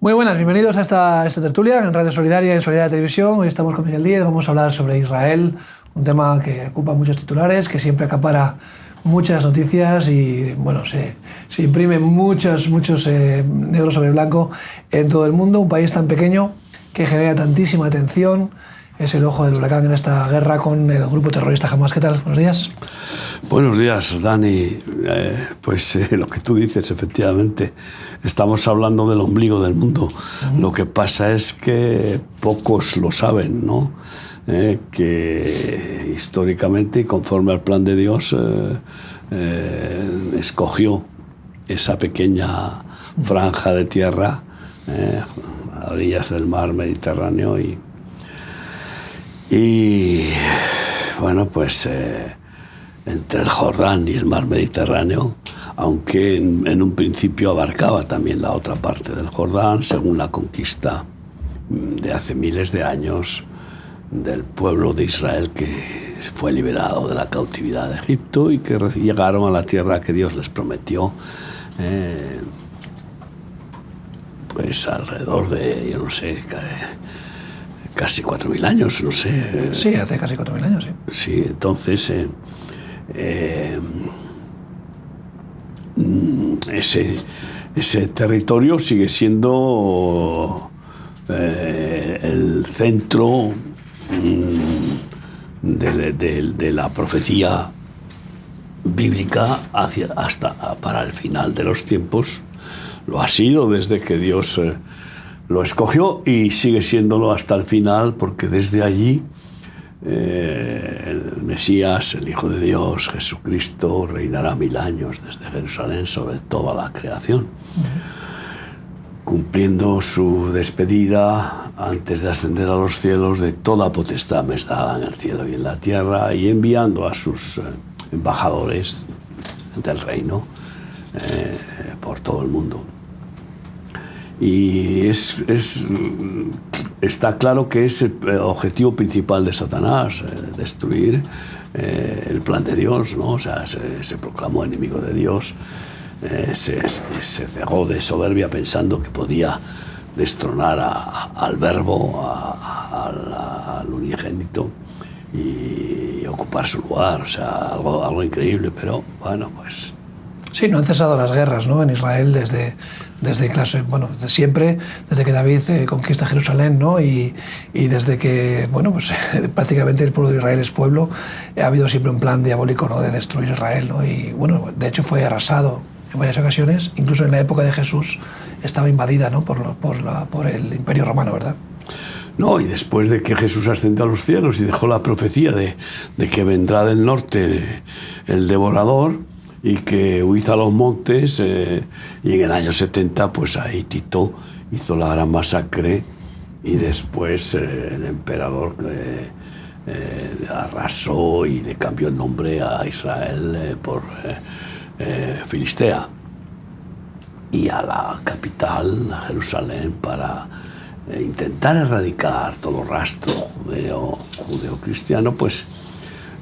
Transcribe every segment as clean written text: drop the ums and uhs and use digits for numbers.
Muy buenas, bienvenidos a esta tertulia en Radio Solidaria y en Solidaria Televisión. Hoy estamos con Miguel Díez, vamos a hablar sobre Israel, un tema que ocupa muchos titulares, que siempre acapara muchas noticias y bueno, se imprimen muchos negro sobre blanco en todo el mundo. Un país tan pequeño que genera tantísima atención, es el ojo del huracán en esta guerra con el grupo terrorista Hamás. ¿Qué tal? Buenos días. Buenos días, Dani. Lo que tú dices, efectivamente, estamos hablando del ombligo del mundo. Lo que pasa es que pocos lo saben, ¿no? Que históricamente y conforme al plan de Dios escogió esa pequeña franja de tierra a orillas del mar Mediterráneo y bueno, pues entre el Jordán y el mar Mediterráneo, aunque en un principio abarcaba también la otra parte del Jordán, según la conquista de hace miles de años del pueblo de Israel que fue liberado de la cautividad de Egipto y que llegaron a la tierra que Dios les prometió, pues alrededor de, yo no sé, casi 4.000 años, no sé. Sí, hace casi 4.000 años, sí. Sí, entonces ese territorio sigue siendo el centro de la profecía bíblica hasta para el final de los tiempos. Lo ha sido desde que Dios lo escogió y sigue siéndolo hasta el final, porque desde allí el Mesías, el Hijo de Dios, Jesucristo, reinará 1000 años desde Jerusalén sobre toda la creación, cumpliendo su despedida antes de ascender a los cielos de toda potestad me es dada en el cielo y en la tierra, y enviando a sus embajadores del reino por todo el mundo. Y está claro que es el objetivo principal de Satanás, destruir el plan de Dios, ¿no? O sea, se proclamó enemigo de Dios, se cegó de soberbia pensando que podía destronar al Verbo, al unigénito, y ocupar su lugar. O sea, algo increíble, pero bueno, pues... Sí, no han cesado las guerras, ¿no? En Israel desde siempre, desde que David conquista Jerusalén, ¿no? Y desde que, bueno, pues prácticamente el pueblo de Israel es pueblo, ha habido siempre un plan diabólico, ¿no? De destruir Israel, ¿no? Y bueno, de hecho fue arrasado en varias ocasiones, incluso en la época de Jesús estaba invadida, ¿no? por el Imperio Romano, ¿verdad? No, y después de que Jesús ascendió a los cielos y dejó la profecía de que vendrá del norte el devorador, y que huid a los montes, y en el año 70 pues ahí Tito hizo la gran masacre y después el emperador arrasó y le cambió el nombre a Israel por Filistea, y a la capital, a Jerusalén, para intentar erradicar todo rastro judeo-cristiano, pues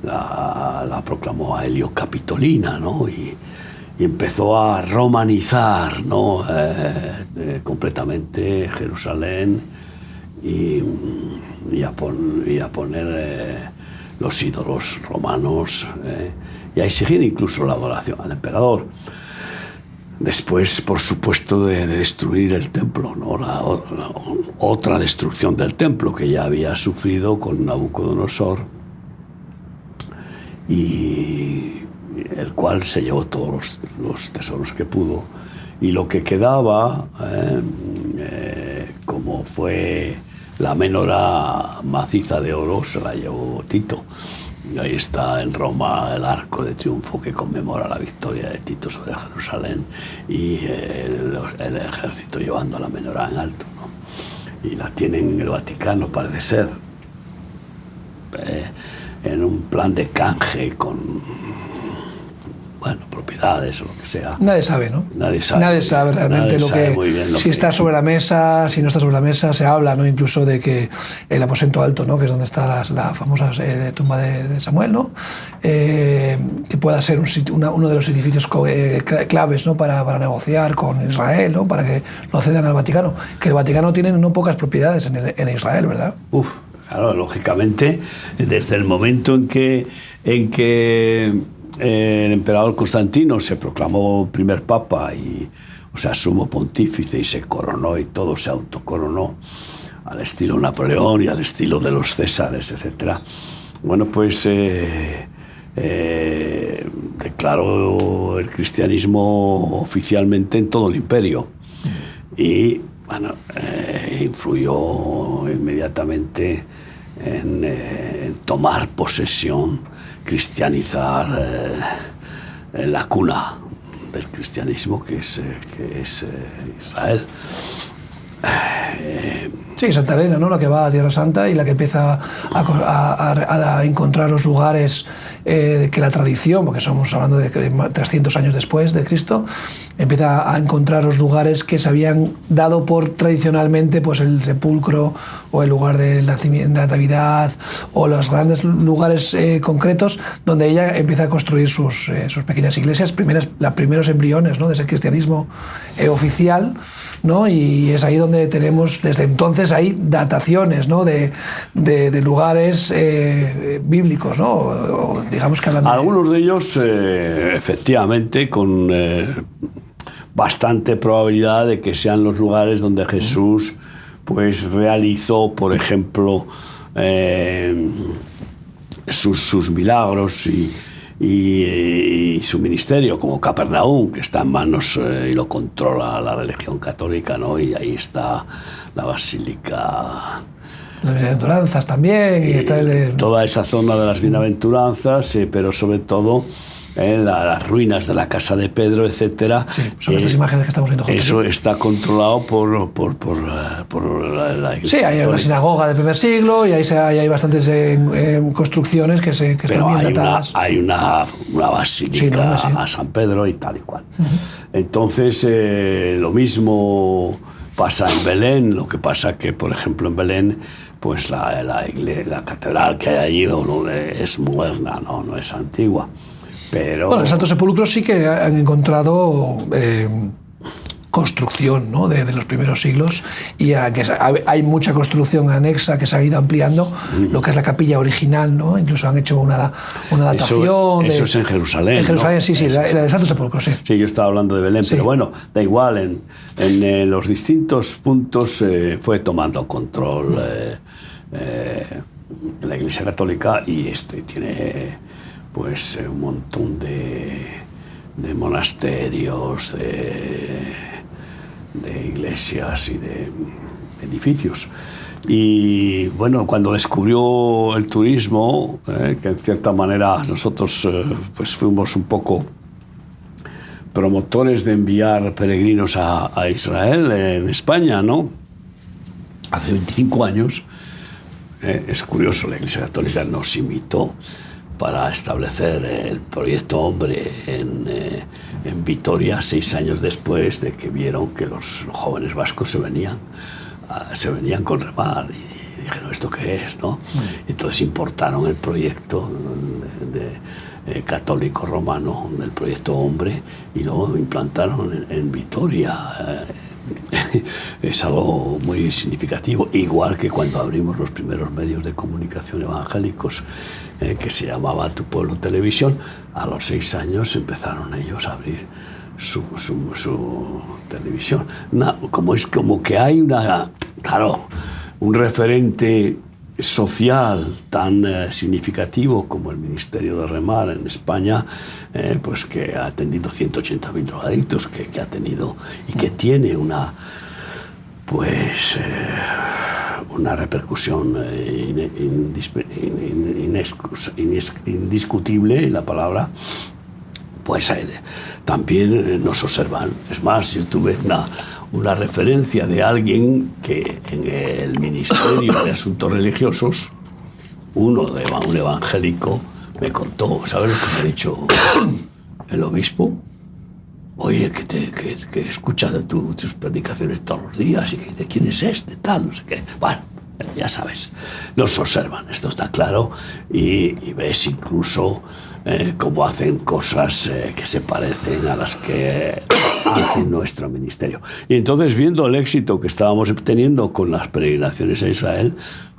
la proclamó a Helio Capitolina, ¿no? Y empezó a romanizar, ¿no? Completamente Jerusalén y a poner los ídolos romanos y a exigir incluso la adoración al emperador. Después, por supuesto, de destruir el templo, ¿no? La otra destrucción del templo que ya había sufrido con Nabucodonosor, y el cual se llevó todos los tesoros que pudo, y lo que quedaba, como fue la menorá maciza de oro, se la llevó Tito. Y ahí está en Roma el arco de triunfo que conmemora la victoria de Tito sobre Jerusalén, y el ejército llevando la menorá en alto, ¿no? Y la tienen en el Vaticano, parece ser, en un plan de canje con bueno, propiedades o lo que sea. Nadie sabe, ¿no? Nadie sabe. Nadie sabe realmente Nadie sabe muy bien si está sobre la mesa, si no está sobre la mesa. Se habla, ¿no? Incluso de que el aposento alto, ¿no? Que es donde está la famosa tumba de Samuel, ¿no? Que pueda ser uno de los edificios claves, ¿no? para negociar con Israel, ¿no? Para que lo cedan al Vaticano. Que el Vaticano tiene no pocas propiedades en Israel, ¿verdad? Claro, lógicamente, desde el momento en que el emperador Constantino se proclamó primer papa sumo pontífice, y se coronó y todo, se autocoronó al estilo Napoleón y al estilo de los Césares, etc. Bueno, pues declaró el cristianismo oficialmente en todo el imperio y bueno, influyó inmediatamente en tomar posesión, cristianizar la cuna del cristianismo, que es Israel. Sí, Santa Elena, ¿no? La que va a Tierra Santa y la que empieza a encontrar los lugares que la tradición, porque estamos hablando de 300 años después de Cristo, empieza a encontrar los lugares que se habían dado por tradicionalmente, pues el sepulcro o el lugar de la Natividad o los grandes lugares concretos donde ella empieza a construir sus pequeñas iglesias, los primeros embriones, ¿no? De ese cristianismo oficial, ¿no? Y es ahí donde tenemos, desde entonces, hay dataciones, ¿no? de lugares bíblicos, ¿no? O digamos que algunos de ellos, efectivamente, con bastante probabilidad de que sean los lugares donde Jesús pues realizó, por ejemplo, sus milagros y su ministerio, como Capernaum, que está en manos y lo controla la religión católica, ¿no? Y ahí está la basílica, las bienaventuranzas también, y está toda esa zona de las bienaventuranzas, pero sobre todo las ruinas de la casa de Pedro, etcétera. Sí, son estas imágenes que estamos viendo juntos. Eso está controlado por la iglesia. Sí, hay una sinagoga del primer siglo y ahí hay bastantes construcciones que están bien datadas. Hay una basílica a San Pedro y tal y cual. Entonces, lo mismo pasa en Belén. Lo que pasa que, por ejemplo, en Belén, pues la catedral que hay allí es moderna, no es antigua. Pero bueno, el Santo Sepulcro sí que han encontrado construcción, ¿no? de los primeros siglos, y hay mucha construcción anexa que se ha ido ampliando, lo que es la capilla original, ¿no? Incluso han hecho una datación. Eso es en Jerusalén. En Jerusalén, ¿no? sí, la del Santo Sepulcro, sí. Sí, yo estaba hablando de Belén, sí. Pero bueno, da igual, en los distintos puntos fue tomando control la Iglesia Católica, y tiene pues un montón de monasterios, de iglesias y de edificios. Y bueno, cuando descubrió el turismo, que en cierta manera nosotros pues fuimos un poco promotores de enviar peregrinos a Israel en España, ¿no? Hace 25 años, es curioso, la Iglesia Católica nos invitó para establecer el proyecto Hombre en Vitoria, 6 años después de que vieron que los jóvenes vascos se venían con remar, y dijeron, ¿esto qué es? ¿No? Entonces importaron el proyecto católico romano del proyecto Hombre y lo implantaron en Vitoria. Es algo muy significativo, igual que cuando abrimos los primeros medios de comunicación evangélicos, que se llamaba Tu Pueblo Televisión. A los 6 años empezaron ellos a abrir su televisión. Como que hay un referente social tan significativo como el Ministerio de Remar en España, pues que ha atendido 180.000 drogadictos, que ha tenido y que tiene una repercusión indiscutible, la palabra, pues también nos observan. Es más, yo tuve una referencia de alguien que en el Ministerio de Asuntos Religiosos, un evangélico, me contó, ¿sabes lo que me ha dicho? el obispo, oye, que escucha tus predicaciones todos los días, y que de quién es este, tal, no sé qué. Bueno, ya sabes, nos observan, esto está claro, y ves incluso cómo hacen cosas que se parecen a las que hace nuestro ministerio. Y entonces, viendo el éxito que estábamos obteniendo con las peregrinaciones a Israel,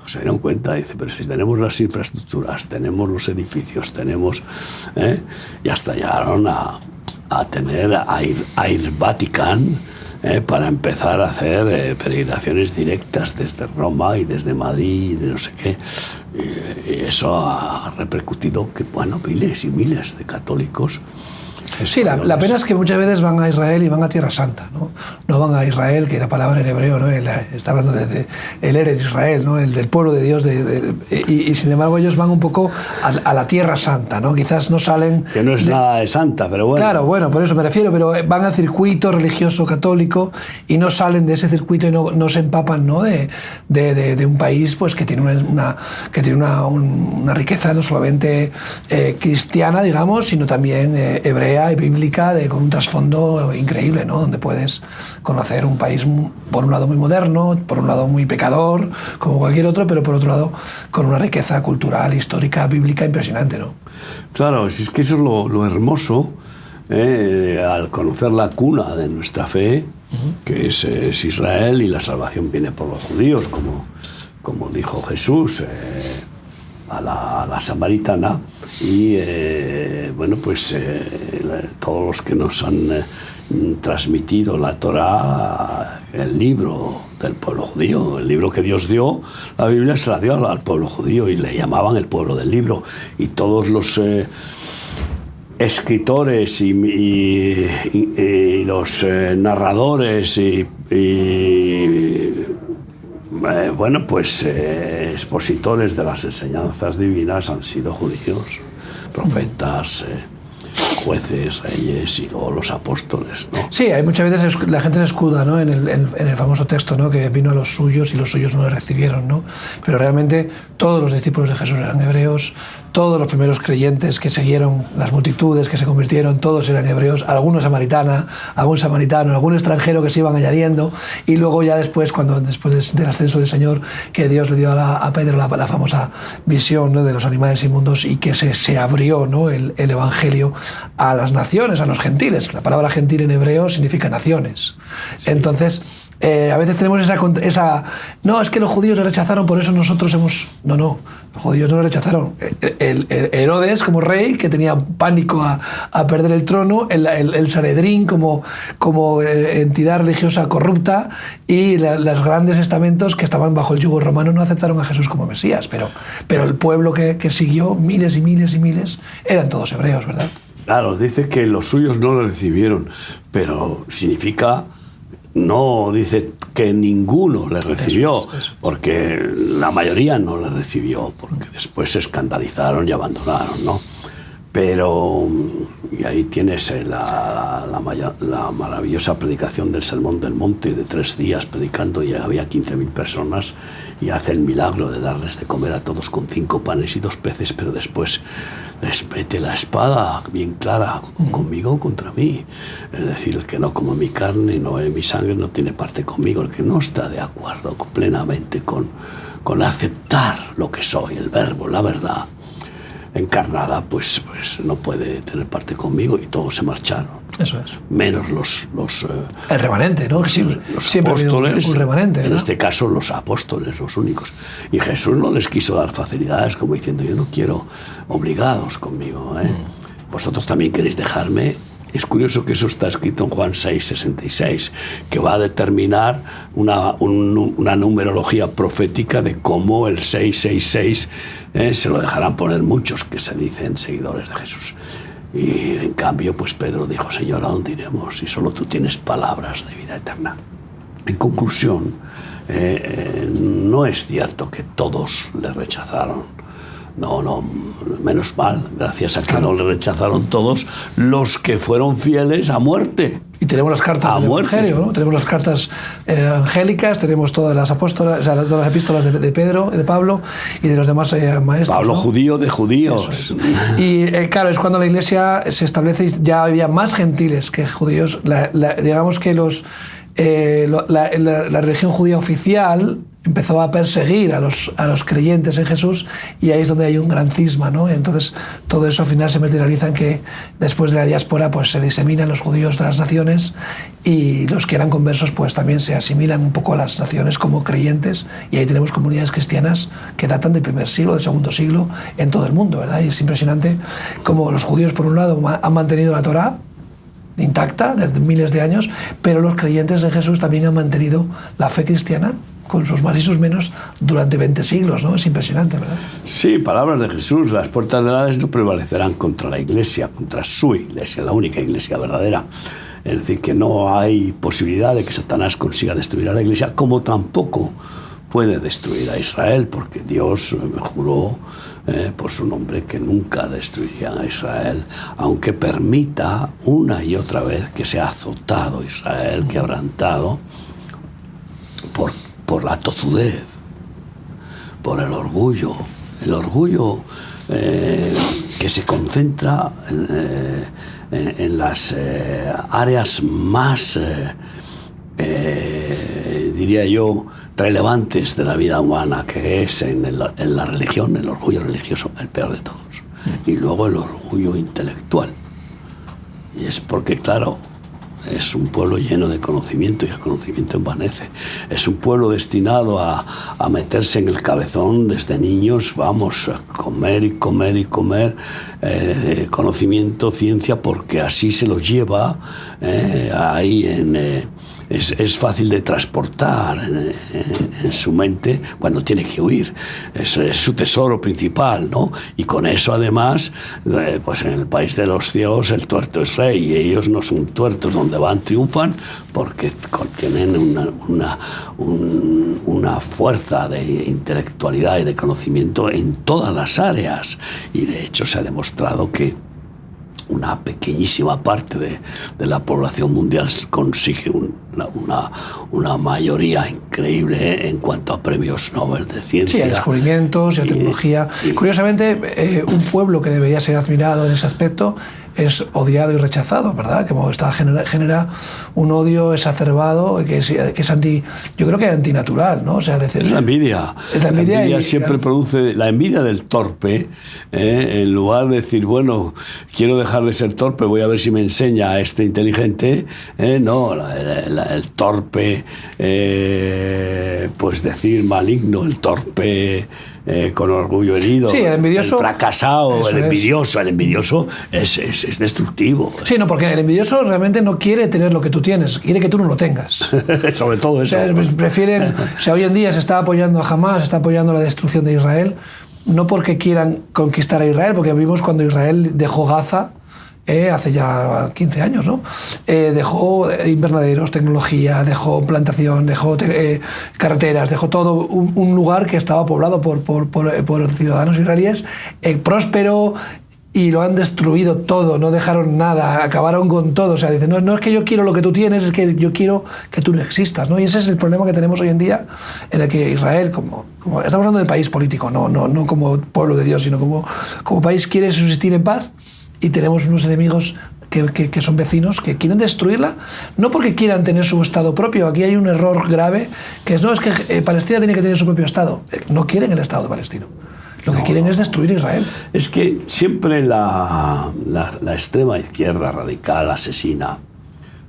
se dieron cuenta, dice, pero si tenemos las infraestructuras, tenemos los edificios, tenemos... y hasta llegaron a tener a ir Vaticán, para empezar a hacer peregrinaciones directas desde Roma y desde Madrid y de no sé qué. Y eso ha repercutido que, bueno, miles y miles de católicos. Sí, la pena es que muchas veces van a Israel y van a Tierra Santa, ¿no? No van a Israel, que la palabra en hebreo, ¿no? Está hablando de el Eretz Israel, ¿no? El del pueblo de Dios, y sin embargo ellos van un poco a la Tierra Santa, ¿no? Quizás no salen... Que no es nada de santa, pero bueno. Claro, bueno, por eso me refiero, pero van al circuito religioso católico y no salen de ese circuito y no se empapan, ¿no? de un país pues que tiene una riqueza no solamente cristiana, digamos, sino también hebrea y bíblica, con un trasfondo increíble, ¿no? Donde puedes conocer un país, por un lado muy moderno, por un lado muy pecador, como cualquier otro, pero por otro lado con una riqueza cultural, histórica, bíblica impresionante, ¿no? Claro, si es que eso es lo hermoso, al conocer la cuna de nuestra fe, que es Israel, y la salvación viene por los judíos, como dijo Jesús a la samaritana, y bueno, pues todos los que nos han transmitido la Torá, el libro del pueblo judío, el libro que Dios dio, la Biblia se la dio al pueblo judío y le llamaban el pueblo del libro, y todos los escritores y los narradores bueno, pues expositores de las enseñanzas divinas han sido judíos, profetas, jueces, reyes, y luego los apóstoles, ¿no? Sí, hay muchas veces la gente se escuda, ¿no? en el famoso texto, ¿no? Que vino a los suyos y los suyos no le recibieron, ¿no? Pero realmente todos los discípulos de Jesús eran hebreos, todos los primeros creyentes que siguieron, las multitudes que se convirtieron, todos eran hebreos, algún samaritano, algún extranjero que se iban añadiendo, y luego ya después del ascenso del Señor, que Dios le dio a Pedro la famosa visión, ¿no? De los animales inmundos, y que se abrió, ¿no? el Evangelio a las naciones, a los gentiles. La palabra gentil en hebreo significa naciones. Sí. Entonces, a veces tenemos esa... No, es que los judíos le rechazaron, por eso nosotros hemos... No, los judíos no lo rechazaron. El Herodes como rey, que tenía pánico a perder el trono, el Sanedrín como entidad religiosa corrupta, y los grandes estamentos que estaban bajo el yugo romano no aceptaron a Jesús como Mesías, pero el pueblo que siguió, miles y miles y miles, eran todos hebreos, ¿verdad? Claro, dice que los suyos no lo recibieron, pero significa... No dice que ninguno le recibió, eso. Porque la mayoría no le recibió, porque después se escandalizaron y abandonaron, ¿no? Pero, y ahí tienes la maravillosa predicación del Sermón del Monte, de 3 días predicando, y había 15.000 personas, y hace el milagro de darles de comer a todos con 5 panes y 2 peces, pero después les mete la espada bien clara, conmigo o contra mí. Es decir, el que no come mi carne y no bebe mi sangre no tiene parte conmigo. El que no está de acuerdo plenamente con aceptar lo que soy, el verbo, la verdad encarnada, pues no puede tener parte conmigo, y todos se marcharon. Eso es. Menos el remanente, ¿no? Los apóstoles, un remanente, en ¿no? este caso los apóstoles, los únicos. Y Jesús no les quiso dar facilidades, como diciendo, yo no quiero obligados conmigo, ¿eh? Vosotros también queréis dejarme. Es curioso que eso está escrito en Juan 6:66, que va a determinar una numerología profética de cómo el 666 se lo dejarán poner muchos que se dicen seguidores de Jesús. Y en cambio, pues Pedro dijo, Señor, ¿a dónde iremos si solo tú tienes palabras de vida eterna? En conclusión, no es cierto que todos le rechazaron. No, menos mal, gracias a que no le rechazaron todos, los que fueron fieles a muerte. Y tenemos las cartas del Evangelio, ¿no? Tenemos las cartas angélicas, tenemos todas las apóstolas, o sea, todas las epístolas de Pedro, de Pablo y de los demás maestros. Pablo, ¿no? Judío de judíos. Es. Y claro, es cuando la Iglesia se establece y ya había más gentiles que judíos. Digamos que la religión judía oficial empezó a perseguir a los creyentes en Jesús, y ahí es donde hay un gran cisma, ¿no? Entonces todo eso al final se materializa en que después de la diáspora pues se diseminan los judíos de las naciones, y los que eran conversos pues también se asimilan un poco a las naciones como creyentes, y ahí tenemos comunidades cristianas que datan del primer siglo, del segundo siglo en todo el mundo, ¿verdad? Y es impresionante cómo los judíos por un lado han mantenido la Torá intacta desde miles de años, pero los creyentes en Jesús también han mantenido la fe cristiana con sus más y sus menos durante 20 siglos, ¿no? Es impresionante, ¿verdad? Sí, palabras de Jesús: las puertas del Hades no prevalecerán contra la Iglesia, contra su Iglesia, la única Iglesia verdadera. Es decir, que no hay posibilidad de que Satanás consiga destruir a la Iglesia, como tampoco puede destruir a Israel, porque Dios me juró por su nombre que nunca destruiría a Israel, aunque permita una y otra vez que sea azotado Israel, quebrantado por la tozudez, por el orgullo que se concentra en las áreas más, diría yo, relevantes de la vida humana, que es en la religión, el orgullo religioso, el peor de todos, y luego el orgullo intelectual. Y es porque, claro, es un pueblo lleno de conocimiento, y el conocimiento envanece. Es un pueblo destinado a meterse en el cabezón desde niños, vamos a comer y comer y comer conocimiento, ciencia, porque así se los lleva ahí es fácil de transportar en su mente cuando tiene que huir. Es su tesoro principal, ¿no? Y con eso, además, pues en el país de los ciegos el tuerto es rey, y ellos no son tuertos, donde van triunfan porque tienen una fuerza de intelectualidad y de conocimiento en todas las áreas. Y de hecho se ha demostrado que una pequeñísima parte de la población mundial consigue una mayoría increíble en cuanto a premios Nobel de ciencia. Sí, a descubrimientos y a tecnología. Curiosamente, un pueblo que debería ser admirado en ese aspecto es odiado y rechazado, ¿verdad? Como genera un odio exacerbado que es yo creo que es antinatural, ¿no? O sea, es la envidia. Es la envidia siempre produce la envidia del torpe, en lugar de decir, bueno, quiero dejar de ser torpe, voy a ver si me enseña a este inteligente. No, el torpe, pues decir maligno, el torpe con orgullo herido, sí, el envidioso, el fracasado, el envidioso es destructivo. Sí, no, porque el envidioso realmente no quiere tener lo que tú tienes, quiere que tú no lo tengas. Sobre todo eso. O sea, prefieren, o sea, hoy en día se está apoyando a Hamás, se está apoyando la destrucción de Israel, no porque quieran conquistar a Israel, porque vimos cuando Israel dejó Gaza, hace ya 15 años, ¿no? Dejó invernaderos, tecnología, dejó plantación, dejó carreteras, dejó todo un lugar que estaba poblado por ciudadanos israelíes, próspero, y lo han destruido todo, no dejaron nada, acabaron con todo. O sea, dicen, no es que yo quiero lo que tú tienes, es que yo quiero que tú no existas, ¿no? Y ese es el problema que tenemos hoy en día, en el que Israel, como estamos hablando de país político, no como pueblo de Dios, sino como país, quiere subsistir en paz, y tenemos unos enemigos que son vecinos, que quieren destruirla, no porque quieran tener su Estado propio. Aquí hay un error grave, que es que Palestina tiene que tener su propio Estado. No quieren el Estado palestino. Lo que quieren es destruir Israel. Es que siempre la extrema izquierda radical, asesina,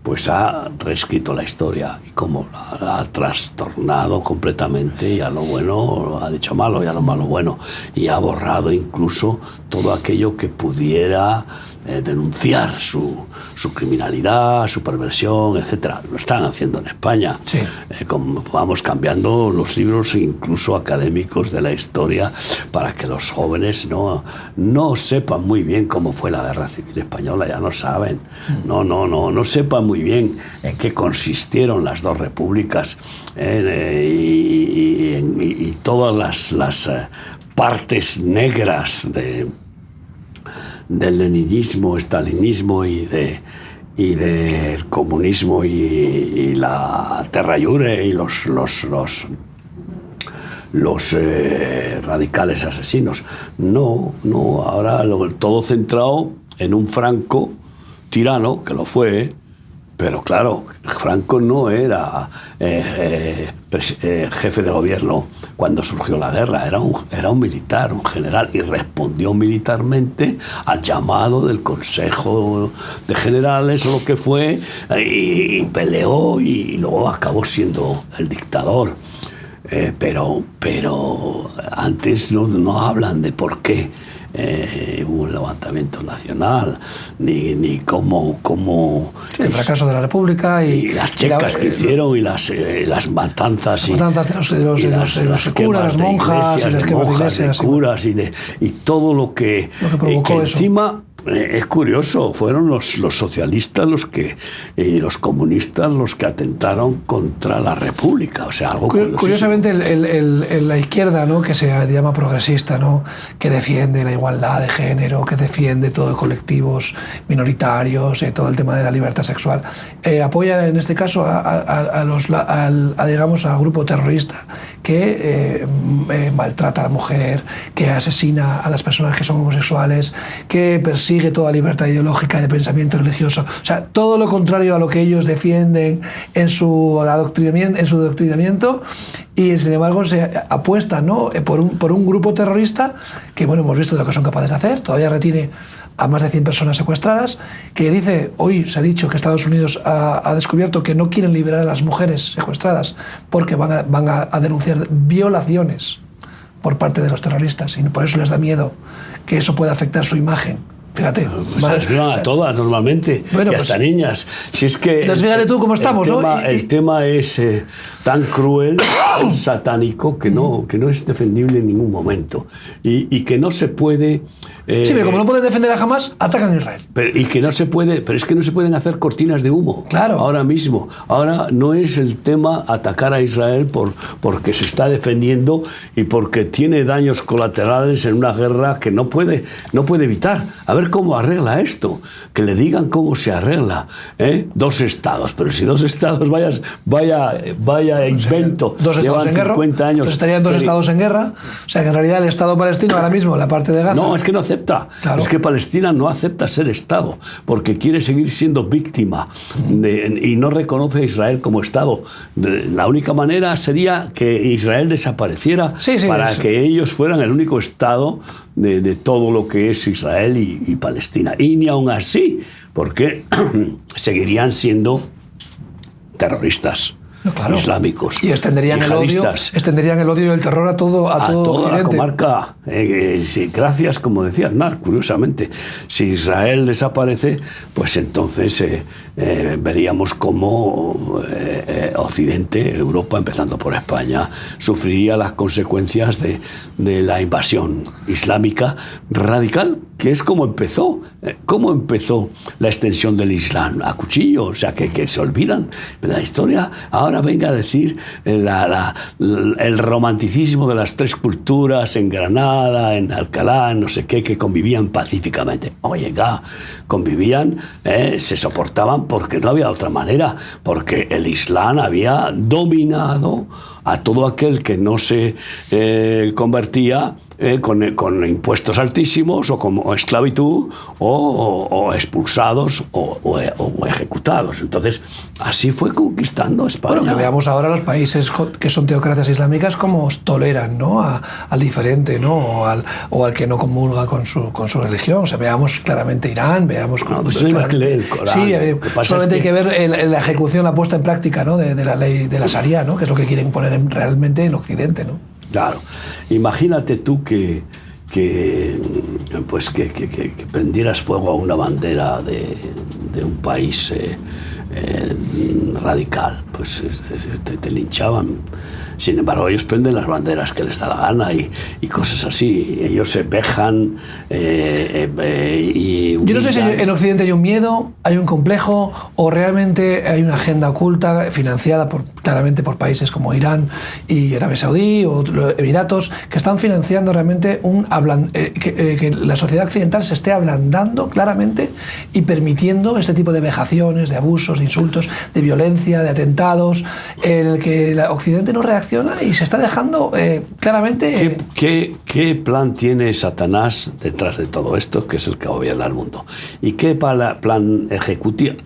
pues ha reescrito la historia, y como la ha trastornado completamente, y a lo bueno ha dicho malo y a lo malo bueno, y ha borrado incluso todo aquello que pudiera denunciar su criminalidad, su perversión, etcétera. Lo están haciendo en España. Sí. Como vamos cambiando los libros, incluso académicos, de la historia, para que los jóvenes no sepan muy bien cómo fue la Guerra Civil Española. Ya no saben. No sepan muy bien en qué consistieron las dos repúblicas, y todas las partes negras del leninismo, estalinismo y y del comunismo y la terra iure y los radicales asesinos. No, ahora todo centrado en un Franco tirano, que lo fue, pero claro, Franco no era jefe de gobierno cuando surgió la guerra, era un militar, un general, y respondió militarmente al llamado del Consejo de Generales o lo que fue, y peleó y luego acabó siendo el dictador. Pero antes no hablan de por qué hubo un levantamiento nacional, ni cómo sí, el fracaso de la República y las checas que hicieron y las matanzas de los curas, las monjas, y las quemas de iglesias, de curas y todo lo que provocó eso. Encima es curioso, fueron los socialistas y los comunistas los que atentaron contra la República, o sea, algo curiosamente la izquierda, ¿no?, que se llama progresista, ¿no?, que defiende la igualdad de género, que defiende todo colectivos minoritarios, todo el tema de la libertad sexual, apoya en este caso digamos a grupo terrorista que maltrata a la mujer, que asesina a las personas que son homosexuales, que persigue toda libertad ideológica y de pensamiento religioso. O sea, todo lo contrario a lo que ellos defienden en su adoctrinamiento, y sin embargo se apuesta, ¿no?, por un grupo terrorista que, bueno, hemos visto lo que son capaces de hacer. Todavía retiene a más de 100 personas secuestradas, que dice, hoy se ha dicho que Estados Unidos ha descubierto que no quieren liberar a las mujeres secuestradas porque van a denunciar violaciones por parte de los terroristas, y por eso les da miedo que eso pueda afectar su imagen. Fíjate. Pues se les violan a todas normalmente, bueno, y hasta pues, niñas. Si es que entonces fíjate tú cómo estamos, ¿no? El tema es tan cruel, tan satánico, que no es defendible en ningún momento. Y que no se puede... sí, pero como no pueden defender a Hamas, atacan a Israel. Pero es que no se pueden hacer cortinas de humo. Claro. Ahora mismo. Ahora no es el tema atacar a Israel porque se está defendiendo y porque tiene daños colaterales en una guerra que no puede evitar. A ver cómo arregla esto. Que le digan cómo se arregla. 2 estados. Pero si 2 estados, vaya invento. 2 estados en guerra. 50 años. Pues estarían 2 estados en guerra. O sea que en realidad el Estado palestino ahora mismo, la parte de Gaza... No, es que no acepta. Claro. Es que Palestina no acepta ser Estado porque quiere seguir siendo víctima y no reconoce a Israel como Estado. La única manera sería que Israel desapareciera para que ellos fueran el único Estado de todo lo que es Israel y Palestina. Y ni aún así, porque seguirían siendo terroristas. No, claro. Islámicos y extenderían el odio y el terror a toda Occidente. La comarca. Sí, gracias, como decía Aznar, curiosamente, si Israel desaparece, pues entonces veríamos cómo Occidente, Europa, empezando por España, sufriría las consecuencias de la invasión islámica radical, que es como empezó. ¿Cómo empezó la extensión del Islam? A cuchillo, o sea, que se olvidan de la historia. Ahora venga a decir el romanticismo de las 3 culturas en Granada, en Alcalá, en no sé qué, que convivían pacíficamente. Oye, convivían, se soportaban porque no había otra manera, porque el Islam había dominado a todo aquel que no se convertía con impuestos altísimos o como esclavitud o expulsados o ejecutados. Entonces, así fue conquistando España. Bueno, que veamos ahora los países que son teocracias islámicas cómo toleran, ¿no?, al diferente, ¿no?, o al que no comulga con su religión. O sea, veamos claramente Irán, veamos... No, pues hay más que leer el Corán. Sí, solamente hay que ver la ejecución, la puesta en práctica, ¿no?, de la ley de la Sharia, ¿no?, que es lo que quieren poner realmente en Occidente, ¿no? Claro. Imagínate tú que prendieras fuego a una bandera de un país radical, pues te linchaban Sin embargo, ellos prenden las banderas que les da la gana y cosas así. Ellos se vejan y yo no sé si en Occidente hay un miedo, hay un complejo, o realmente hay una agenda oculta financiada claramente por países como Irán y Arabia Saudí o los Emiratos, que están financiando realmente que la sociedad occidental se esté ablandando claramente y permitiendo este tipo de vejaciones, de abusos, de insultos, de violencia, de atentados, en el que el Occidente no reacciona y se está dejando claramente... ¿Qué plan tiene Satanás detrás de todo esto, que es el que gobierna el mundo? ¿Y qué plan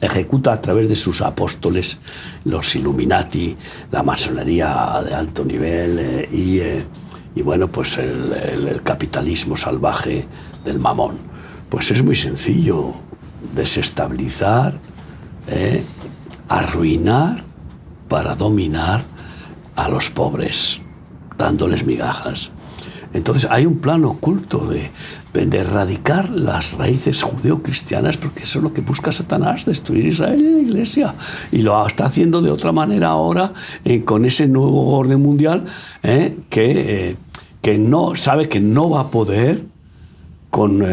ejecuta a través de sus apóstoles, los Illuminati, la masonería de alto nivel y bueno, pues el capitalismo salvaje del mamón? Pues es muy sencillo: desestabilizar, arruinar para dominar a los pobres, dándoles migajas. Entonces hay un plan oculto de erradicar las raíces judeocristianas, porque eso es lo que busca Satanás, destruir Israel y la Iglesia. Y lo está haciendo de otra manera ahora con ese nuevo orden mundial que no sabe que no va a poder con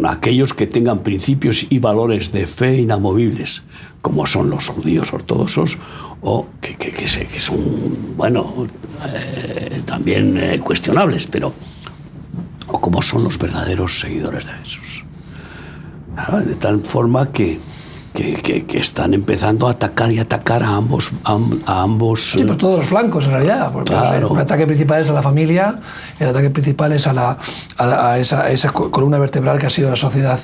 aquellos que tengan principios y valores de fe inamovibles, como son los judíos ortodoxos, o que son, bueno, también cuestionables, pero o como son los verdaderos seguidores de Jesús. De tal forma que están empezando a atacar a ambos. Sí, por todos los flancos, en realidad. Claro. El ataque principal es a la familia, el ataque principal es a esa columna vertebral que ha sido la sociedad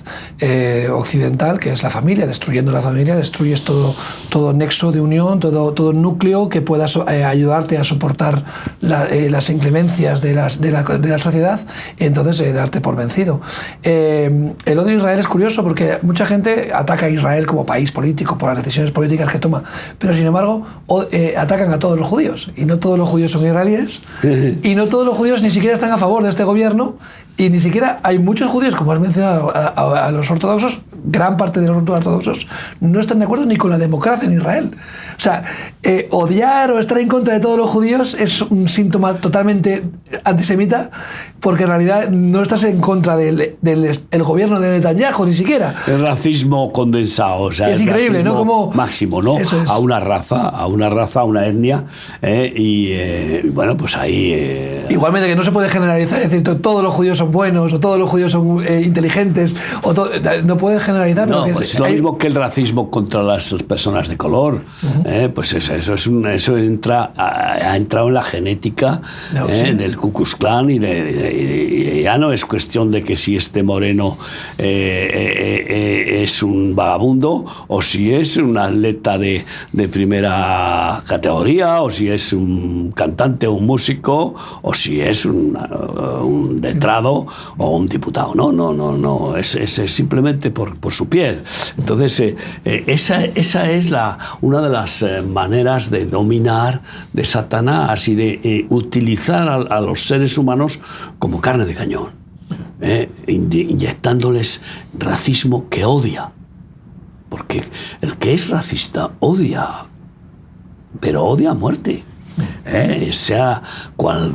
occidental, que es la familia. Destruyendo la familia, destruyes todo nexo de unión, todo núcleo que pueda ayudarte a soportar las inclemencias de la sociedad, y entonces darte por vencido. El odio a Israel es curioso porque mucha gente ataca a Israel como país político por las decisiones políticas que toma, pero sin embargo atacan a todos los judíos, y no todos los judíos son israelíes y no todos los judíos ni siquiera están a favor de este gobierno, y ni siquiera hay muchos judíos, como has mencionado, a los ortodoxos. Gran parte de los ortodoxos no están de acuerdo ni con la democracia en Israel. O sea, odiar o estar en contra de todos los judíos es un síntoma totalmente antisemita, porque en realidad no estás en contra del gobierno de Netanyahu ni siquiera. El racismo condensado, o sea, es increíble, ¿no? Como máximo, ¿no? A una raza, a una etnia, y bueno, pues ahí... Igualmente que no se puede generalizar, es decir, todos los judíos son buenos, o todos los judíos son inteligentes, no puedes generalizar. No, pues lo mismo que el racismo contra las personas de color. Pues eso ha entrado en la genética del Ku Klux Klan, y ya no es cuestión de que si este moreno es un vagabundo, o si es un atleta de primera categoría, o si es un cantante o un músico, o si es un letrado o un diputado. No, es simplemente por su piel. Entonces esa es una de las maneras de dominar de Satanás y de utilizar a los seres humanos como carne de cañón, inyectándoles racismo que odia, porque el que es racista odia, pero odia a muerte, sea cual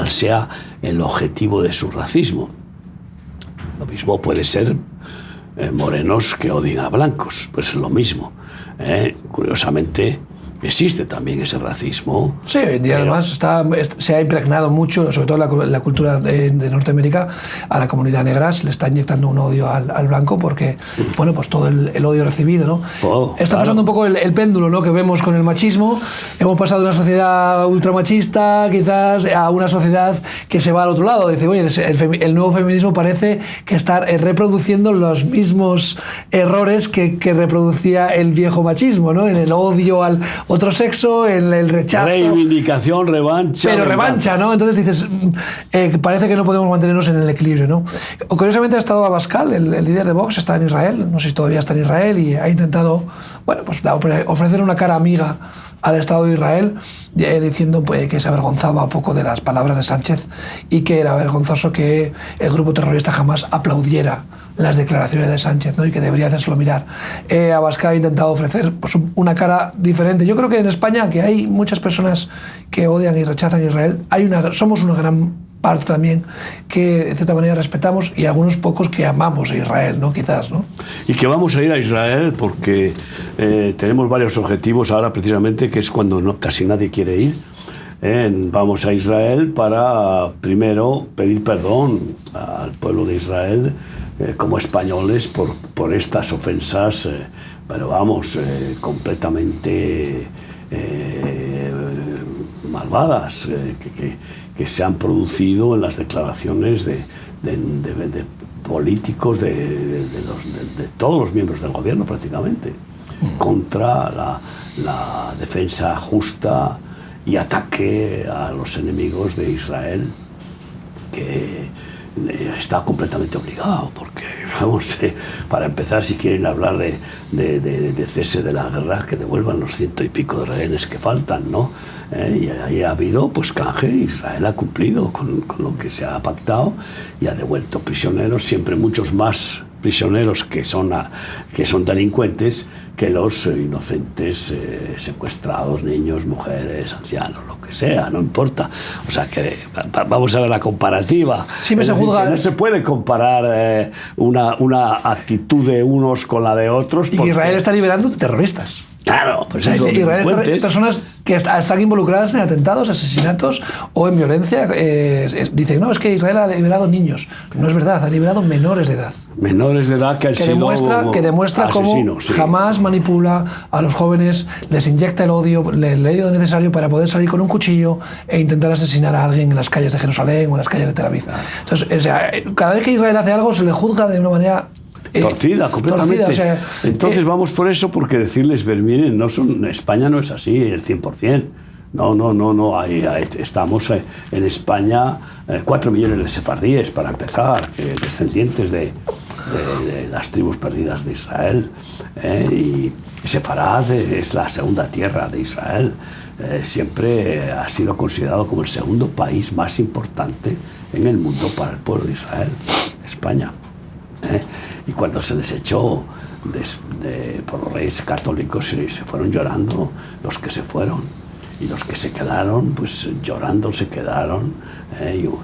sea el objetivo de su racismo. Lo mismo puede ser morenos que odian a blancos, pues es lo mismo. Curiosamente existe también ese racismo. Sí, hoy en día además se ha impregnado mucho, sobre todo la cultura de Norteamérica, a la comunidad negra se le está inyectando un odio al blanco, porque, bueno, pues todo el odio recibido, ¿no? Está pasando un poco el péndulo, ¿no?, que vemos con el machismo. Hemos pasado de una sociedad ultramachista, quizás, a una sociedad que se va al otro lado. Dice, oye, el nuevo feminismo parece que está reproduciendo los mismos errores que reproducía el viejo machismo, ¿no? En el odio al otro sexo, en el rechazo. Reivindicación, revancha. Pero revancha, ¿no? Entonces dices, parece que no podemos mantenernos en el equilibrio, ¿no? Curiosamente ha estado Abascal, el líder de Vox, está en Israel, no sé si todavía está en Israel, y ha intentado, bueno, pues ofrecer una cara amiga al Estado de Israel, diciendo pues, que se avergonzaba un poco de las palabras de Sánchez y que era vergonzoso que el grupo terrorista jamás aplaudiera las declaraciones de Sánchez, ¿no? Y que debería hacérselo mirar. Abascal ha intentado ofrecer pues, una cara diferente. Yo creo que en España, que hay muchas personas que odian y rechazan a Israel, somos una gran parte también que de cierta manera respetamos y algunos pocos que amamos a Israel, ¿no? Quizás, ¿no? Y que vamos a ir a Israel porque tenemos varios objetivos ahora precisamente, que es cuando casi nadie quiere ir. Vamos a Israel para primero pedir perdón al pueblo de Israel como españoles por estas ofensas, pero vamos, completamente malvadas que se han producido en las declaraciones de políticos de todos los miembros del gobierno prácticamente, contra la defensa justa y ataque a los enemigos de Israel, que está completamente obligado, porque vamos, para empezar, si quieren hablar de cese de la guerra, que devuelvan los 100 y pico de rehenes que faltan, ¿no? Y ahí ha habido pues canje. Israel ha cumplido con lo que se ha pactado y ha devuelto prisioneros, siempre muchos más prisioneros que son delincuentes que los inocentes secuestrados, niños, mujeres, ancianos, lo que sea, no importa. O sea que vamos a ver la comparativa. Siempre se juzga. No se puede comparar una actitud de unos con la de otros. Y que Israel está liberando terroristas. Claro, pues eso. Israel está, personas que están involucradas en atentados, asesinatos o en violencia. Dicen, no, es que Israel ha liberado niños. No es verdad, ha liberado menores de edad. Menores de edad que han sido que demuestra cómo jamás manipula a los jóvenes, les inyecta el odio necesario para poder salir con un cuchillo e intentar asesinar a alguien en las calles de Jerusalén o en las calles de Tel Aviv. Entonces, o sea, cada vez que Israel hace algo se le juzga de una manera torcida, completamente. Torcida, o sea, entonces vamos por eso, porque decirles, miren, España no es así, el 100%. No, estamos en España 4 millones de sefardíes, para empezar, descendientes de las tribus perdidas de Israel. Y Sefarad es la segunda tierra de Israel. Siempre ha sido considerado como el segundo país más importante en el mundo para el pueblo de Israel, España. Y cuando se les echó por los reyes católicos, se fueron llorando los que se fueron, y los que se quedaron, pues llorando se quedaron,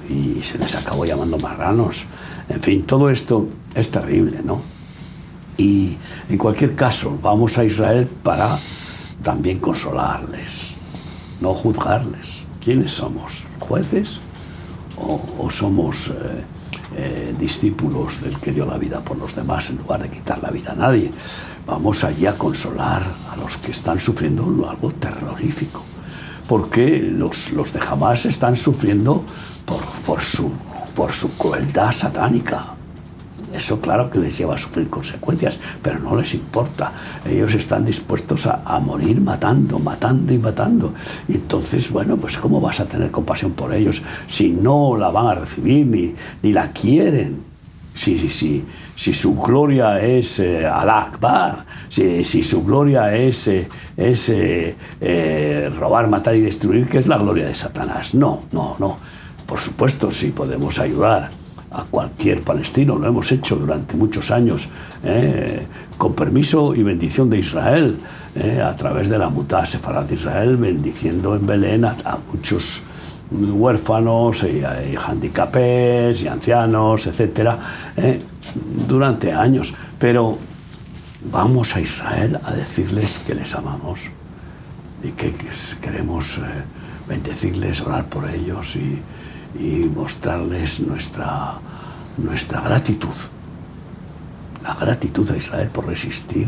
y se les acabó llamando marranos. En fin, todo esto es terrible, ¿no? Y en cualquier caso, vamos a Israel para también consolarles, no juzgarles. ¿Quiénes somos? ¿Jueces? ¿O somos discípulos del que dio la vida por los demás en lugar de quitar la vida a nadie? Vamos allí a consolar a los que están sufriendo algo terrorífico, porque los de Hamás están sufriendo por su crueldad satánica. Eso claro que les lleva a sufrir consecuencias, pero no les importa. Ellos están dispuestos a morir matando. Y entonces, bueno, pues ¿cómo vas a tener compasión por ellos si no la van a recibir ni la quieren? Si su gloria es Alá Akbar, si su gloria es robar, matar y destruir, que es la gloria de Satanás. No. Por supuesto, sí podemos ayudar a cualquier palestino, lo hemos hecho durante muchos años, con permiso y bendición de Israel, a través de la Mutá Sefarad de Israel, bendiciendo en Belén a muchos huérfanos y handicapés y ancianos, etcétera, durante años. Pero vamos a Israel a decirles que les amamos y que queremos bendecirles, orar por ellos y mostrarles nuestra gratitud. La gratitud a Israel por resistir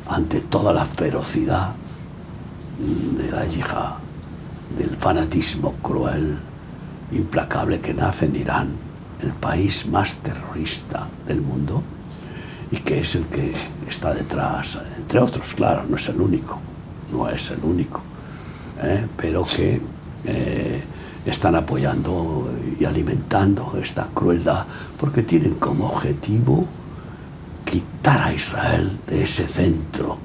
ante toda la ferocidad de la yihad, del fanatismo cruel, implacable que nace en Irán, el país más terrorista del mundo, y que es el que está detrás, entre otros, claro, no es el único, pero que están apoyando y alimentando esta crueldad, porque tienen como objetivo quitar a Israel de ese centro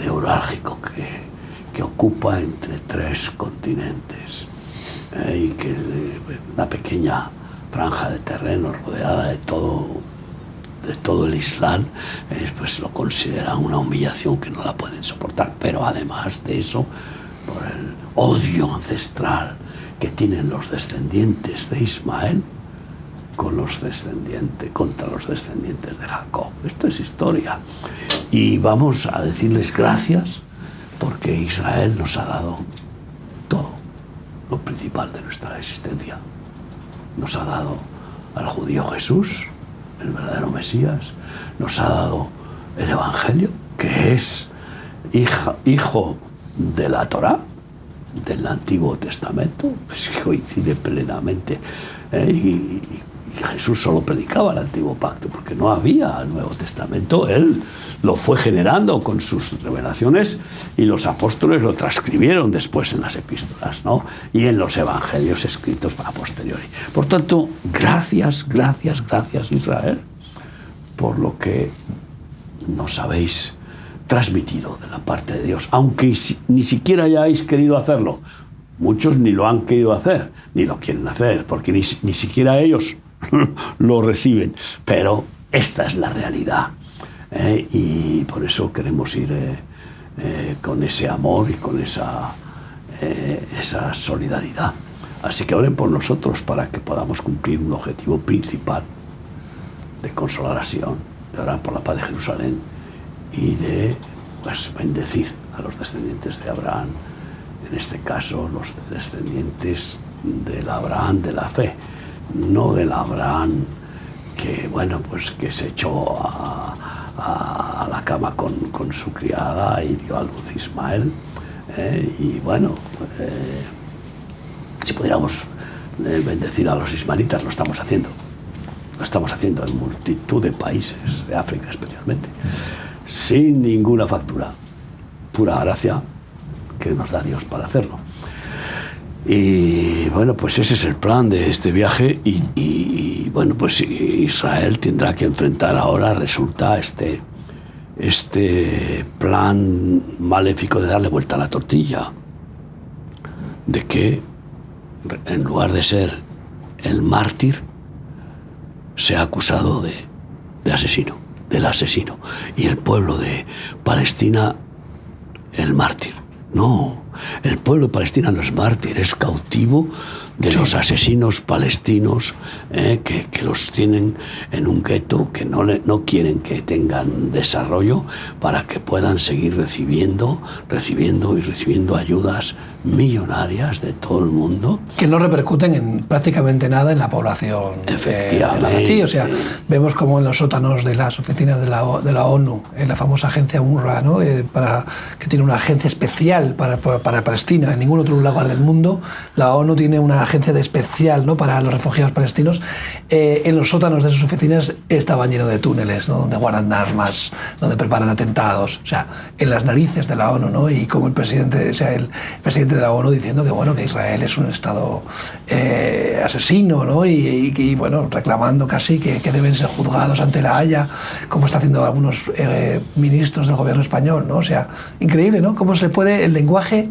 neurálgico que ocupa entre 3 continentes, y que una pequeña franja de terreno rodeada de todo el Islam, pues lo consideran una humillación que no la pueden soportar. Pero además de eso, por el odio ancestral que tienen los descendientes de Ismael contra los descendientes de Jacob. Esto es historia. Y vamos a decirles gracias porque Israel nos ha dado todo, lo principal de nuestra existencia. Nos ha dado al judío Jesús, el verdadero Mesías, nos ha dado el Evangelio, que es hijo de la Torá, del Antiguo Testamento, pues coincide plenamente, y Jesús solo predicaba el Antiguo Pacto porque no había el Nuevo Testamento. Él lo fue generando con sus revelaciones y los apóstoles lo transcribieron después en las epístolas, ¿no? Y en los evangelios escritos a posteriori. Por tanto, gracias Israel por lo que nos habéis transmitido de la parte de Dios, aunque ni siquiera hayáis querido hacerlo. Muchos ni lo han querido hacer, ni lo quieren hacer, porque ni siquiera ellos lo reciben. Pero esta es la realidad, y por eso queremos ir con ese amor y con esa solidaridad. Así que oren por nosotros para que podamos cumplir un objetivo principal de consolar a Sion, de orar por la paz de Jerusalén y de bendecir a los descendientes de Abraham, en este caso los descendientes del Abraham de la fe, no del Abraham que se echó a la cama con su criada y dio a luz Ismael, si pudiéramos bendecir a los ismaelitas, lo estamos haciendo en multitud de países, de África especialmente, sin ninguna factura, pura gracia que nos da Dios para hacerlo. Y pues ese es el plan de este viaje, y pues Israel tendrá que enfrentar ahora, resulta, este plan maléfico de darle vuelta a la tortilla, de que en lugar de ser el mártir, sea acusado del asesino, y el pueblo de Palestina el mártir. No, el pueblo de Palestina no es mártir, es cautivo de los asesinos palestinos, que los tienen en un gueto, que no quieren que tengan desarrollo para que puedan seguir recibiendo ayudas millonarias de todo el mundo. Que no repercuten en prácticamente nada en la población. Efectivamente. O sea, vemos como en los sótanos de las oficinas de la ONU, en la famosa agencia UNRWA, ¿no? Que tiene una agencia especial para Palestina. En ningún otro lugar del mundo la ONU tiene una agencia especial, ¿no?, para los refugiados palestinos. En los sótanos de sus oficinas estaban llenos de túneles, ¿no?, donde guardan armas, donde preparan atentados. O sea, en las narices de la ONU, ¿no? Y como el presidente de la ONU diciendo que Israel es un estado asesino, ¿no? Y reclamando casi que deben ser juzgados ante la Haya, como está haciendo algunos ministros del gobierno español, ¿no? O sea, increíble, ¿no? Cómo se puede el lenguaje.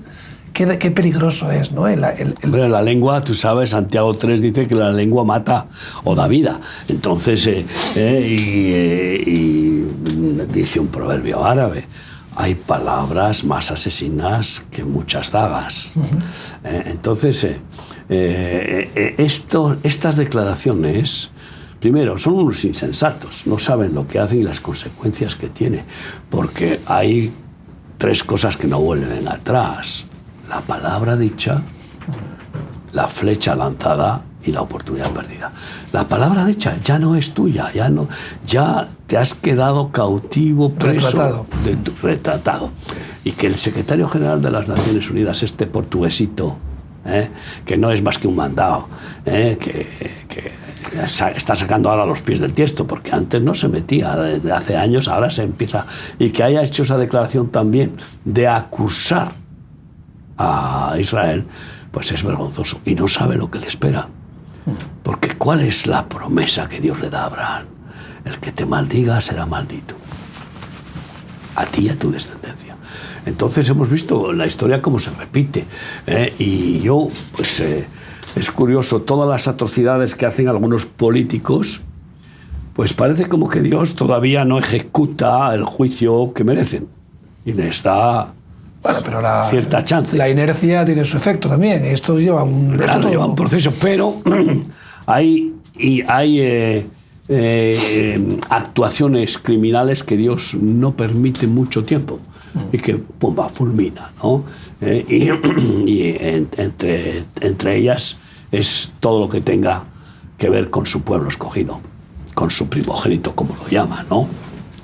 Qué peligroso es, ¿no? Hombre, la lengua, tú sabes, Santiago 3 dice que la lengua mata o da vida. Entonces, y dice un proverbio árabe: hay palabras más asesinas que muchas dagas. Entonces, estas declaraciones, primero, son unos insensatos, no saben lo que hacen y las consecuencias que tiene, porque hay 3 cosas que no vuelven atrás: la palabra dicha, la flecha lanzada y la oportunidad perdida. La palabra dicha ya no es tuya, ya te has quedado cautivo, preso, retratado. Y que el secretario general de las Naciones Unidas, este portuguesito, que no es más que un mandado, que está sacando ahora los pies del tiesto, porque antes no se metía, desde hace años, ahora se empieza, y que haya hecho esa declaración también de acusar a Israel, pues es vergonzoso, y no sabe lo que le espera. Porque ¿cuál es la promesa que Dios le da a Abraham? El que te maldiga será maldito, a ti y a tu descendencia. Entonces hemos visto la historia cómo se repite. Y yo, pues es curioso, todas las atrocidades que hacen algunos políticos, pues parece como que Dios todavía no ejecuta el juicio que merecen. Y les da cierta chance. La inercia tiene su efecto también. Esto lleva lleva un proceso, pero hay actuaciones criminales que Dios no permite mucho tiempo y que pumba, fulmina, ¿no? Y entre ellas es todo lo que tenga que ver con su pueblo escogido, con su primogénito, como lo llama, ¿no?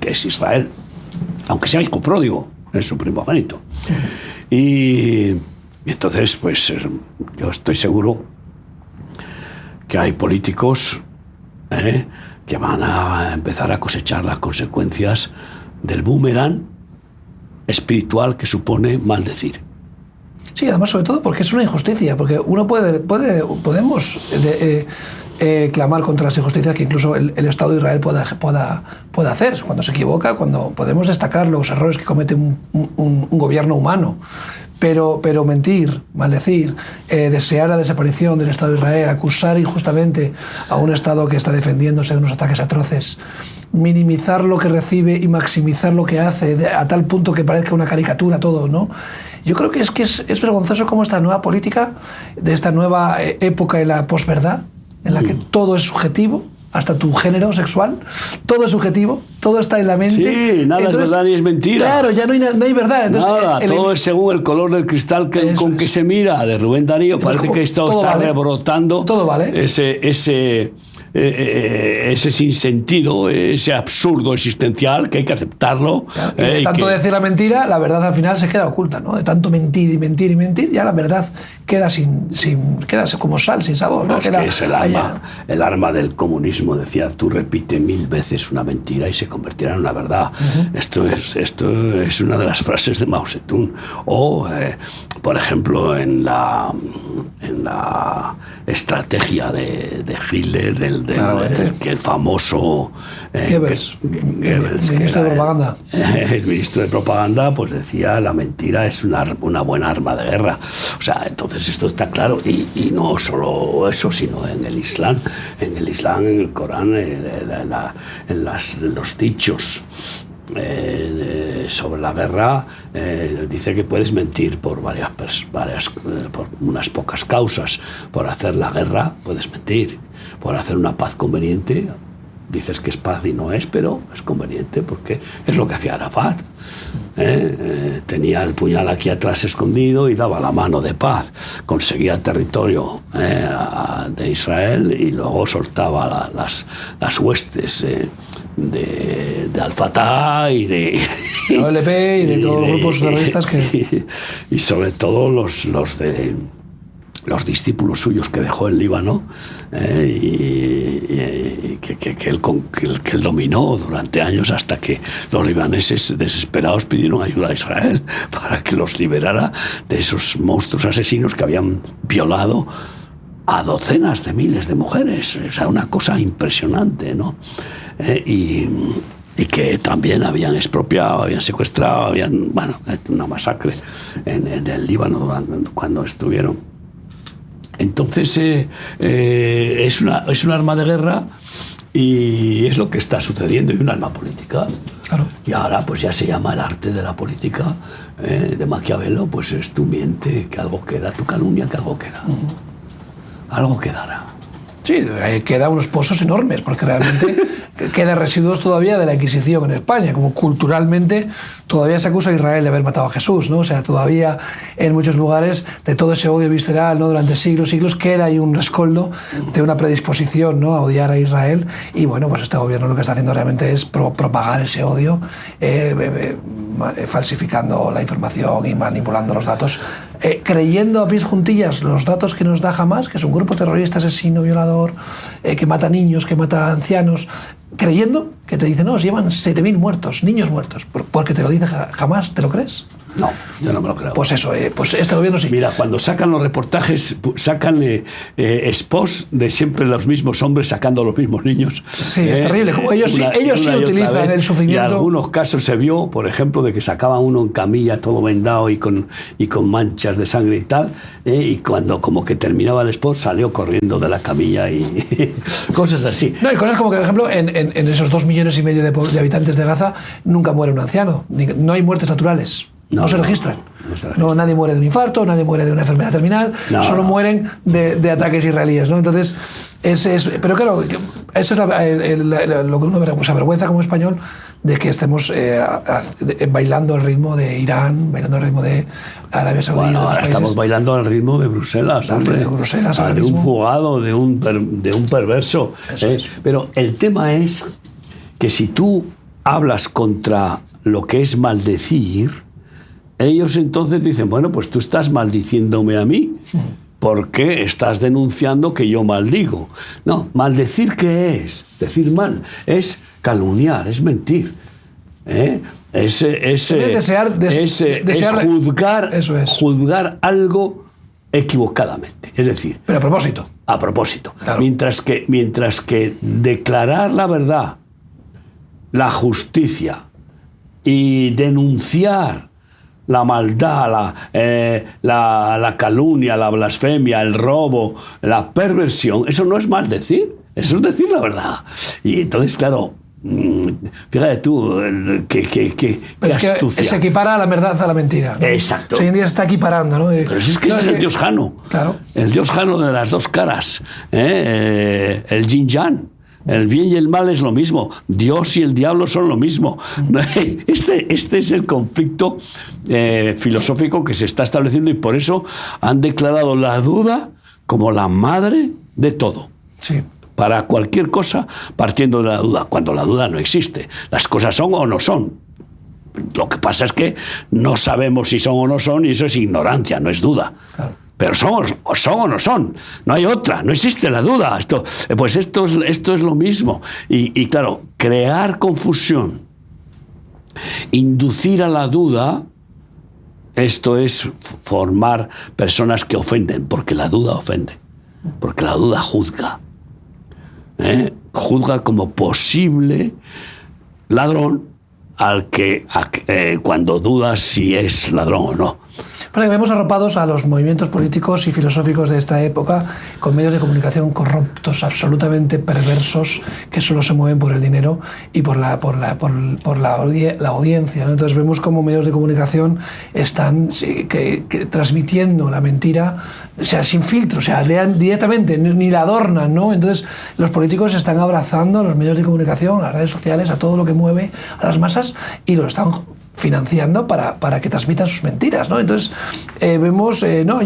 Que es Israel, aunque sea hijo pródigo, es su primogénito. Y entonces, pues yo estoy seguro que hay políticos que van a empezar a cosechar las consecuencias del boomerang espiritual que supone maldecir. Sí, además, sobre todo porque es una injusticia, porque uno podemos clamar contra las injusticias que incluso el Estado de Israel pueda hacer cuando se equivoca, cuando podemos destacar los errores que comete un gobierno humano. Pero mentir, maldecir, desear la desaparición del Estado de Israel, acusar injustamente a un Estado que está defendiéndose de unos ataques atroces, minimizar lo que recibe y maximizar lo que hace, a tal punto que parezca una caricatura todo, ¿no? Yo creo que es vergonzoso cómo esta nueva política, de esta nueva época de la posverdad, en la que todo es subjetivo, hasta tu género sexual, todo es subjetivo, todo está en la mente. Sí, nada es verdad ni es mentira. Claro, ya no hay verdad. Entonces, nada, todo es según el color del cristal con que se mira, de Rubén Darío. Parece que esto está rebrotando todo vale. ese sinsentido, ese absurdo existencial que hay que aceptarlo. Claro, de tanto decir la mentira, la verdad al final se queda oculta, ¿no? De tanto mentir y mentir y mentir, ya la verdad queda queda como sal, sin sabor, ¿no? Es que es el arma del comunismo. Decía, tú repite 1000 veces una mentira y se convertirá en una verdad. Esto es una de las frases de Mao Zedong. O, por ejemplo, en la estrategia de Hitler, el famoso Goebbels, ministro de propaganda. El ministro de propaganda pues decía, la mentira es una buena arma de guerra. O sea, entonces esto está claro. Y no solo eso, sino en el Islam, en el Corán, en los dichos sobre la guerra, dice que puedes mentir por por unas pocas causas. Por hacer la guerra puedes mentir, por hacer una paz conveniente dices que es paz y no es, pero es conveniente porque es lo que hacía Arafat. Tenía el puñal aquí atrás escondido y daba la mano de paz, conseguía el territorio de Israel y luego soltaba las huestes de Al-Fatah y de OLP y de todos los grupos terroristas y sobre todo los discípulos suyos que dejó en Líbano, y que él dominó durante años, hasta que los libaneses desesperados pidieron ayuda a Israel para que los liberara de esos monstruos asesinos que habían violado a docenas de miles de mujeres. O sea, una cosa impresionante, ¿no? Y que también habían expropiado, habían secuestrado, una masacre en el Líbano cuando estuvieron. Entonces es un arma de guerra y es lo que está sucediendo, y un arma política. Claro. Y ahora pues ya se llama el arte de la política de Maquiavelo, pues es tu miente, que algo queda, tu calumnia, que algo queda. Algo quedará. Sí, queda unos pozos enormes, porque realmente quedan residuos todavía de la Inquisición en España, como culturalmente todavía se acusa a Israel de haber matado a Jesús, ¿no? O sea, todavía en muchos lugares de todo ese odio visceral, ¿no? Durante siglos queda ahí un rescoldo de una predisposición, ¿no? A odiar a Israel. Y bueno, pues este gobierno lo que está haciendo realmente es propagar ese odio, falsificando la información y manipulando los datos, creyendo a pies juntillas los datos que nos da Hamas, que es un grupo terrorista, asesino, violador, que mata niños, que mata ancianos, creyendo que te dicen, no, llevan 7.000 muertos, niños muertos, porque te lo dice Hamas, ¿te lo crees? No, yo no me lo creo. Pues eso, pues este gobierno sí. Mira, cuando sacan los reportajes, sacan spots de siempre los mismos hombres sacando a los mismos niños. Sí, es terrible. Como ellos sí utilizan el sufrimiento. Y en algunos casos se vio, por ejemplo, de que sacaban uno en camilla todo vendado y con manchas de sangre y tal, y cuando como que terminaba el spot salió corriendo de la camilla y cosas así. No, hay cosas como que, por ejemplo, en esos 2,5 millones de habitantes de Gaza nunca muere un anciano. No hay muertes naturales. No se registran. No, nadie muere de un infarto, nadie muere de una enfermedad terminal, solo mueren de ataques israelíes, ¿no? Entonces, pero claro, eso es lo que uno se avergüenza como español de que estemos bailando al ritmo de Irán, bailando al ritmo de Arabia Saudí. Bueno, ahora estamos bailando al ritmo de Bruselas, hombre. De Bruselas, de un fugado, de un perverso. Pero el tema es que si tú hablas contra lo que es maldecir, ellos entonces dicen, bueno, pues tú estás maldiciéndome a mí, porque estás denunciando que yo maldigo. No, maldecir, ¿qué es? Decir mal, es calumniar, es mentir. Es juzgar algo equivocadamente. Es decir... Pero a propósito. A propósito. Claro. Mientras que declarar la verdad, la justicia y denunciar la maldad, la calumnia, la blasfemia, el robo, la perversión, eso no es maldecir, eso es decir la verdad. Y entonces, claro, fíjate tú, qué astucia. Se equipara la verdad a la mentira, ¿no? Exacto. Hoy en día se está equiparando, ¿no? Pero si es que ese es el Dios Jano. Claro. El Dios Jano de las dos caras. El yin-yang. El bien y el mal es lo mismo. Dios y el diablo son lo mismo. Este es el conflicto filosófico que se está estableciendo y por eso han declarado la duda como la madre de todo. Sí. Para cualquier cosa, partiendo de la duda, cuando la duda no existe. Las cosas son o no son. Lo que pasa es que no sabemos si son o no son y eso es ignorancia, no es duda. Claro. Pero son o no son, no hay otra, no existe la duda. Esto es lo mismo. Y claro, crear confusión, inducir a la duda, esto es formar personas que ofenden, porque la duda ofende, porque la duda juzga. Juzga como posible ladrón al que cuando dudas si es ladrón o no. Pero vemos arropados a los movimientos políticos y filosóficos de esta época con medios de comunicación corruptos, absolutamente perversos, que solo se mueven por el dinero y por la audiencia, ¿no? Entonces vemos cómo medios de comunicación están transmitiendo la mentira, o sea, sin filtro, o sea, lean directamente, ni la adornan, ¿no? Entonces los políticos están abrazando a los medios de comunicación, a las redes sociales, a todo lo que mueve a las masas y lo están financiando para que transmitan sus mentiras, ¿no? Entonces vemos lo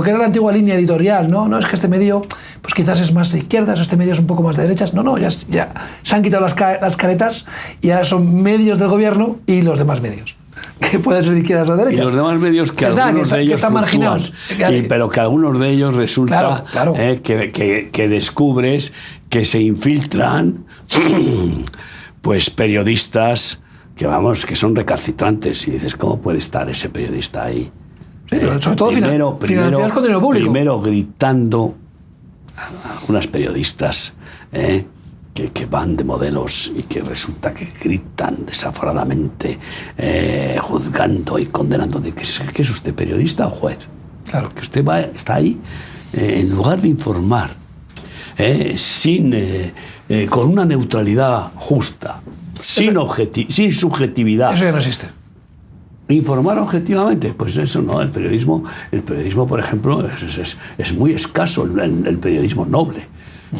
que era la antigua línea editorial, no es que este medio pues quizás es más de izquierdas o este medio es un poco más de derechas, ya se han quitado las caretas y ahora son medios del gobierno y los demás medios que pueden ser de izquierdas o de derechas. Y los demás medios que algunos de ellos están marginados, pero que algunos de ellos resulta claro. Que descubres que se infiltran pues periodistas que son recalcitrantes y dices, ¿cómo puede estar ese periodista ahí? Sí, pero sobre todo financiados con dinero público. Primero gritando a algunas periodistas que van de modelos y que resulta que gritan desaforadamente juzgando y condenando. ¿Qué es usted, periodista o juez? Claro. Que usted está ahí en lugar de informar, con una neutralidad justa, sin subjetividad. Eso ya no existe. Informar objetivamente, pues eso no. El periodismo, por ejemplo, es muy escaso, el periodismo noble,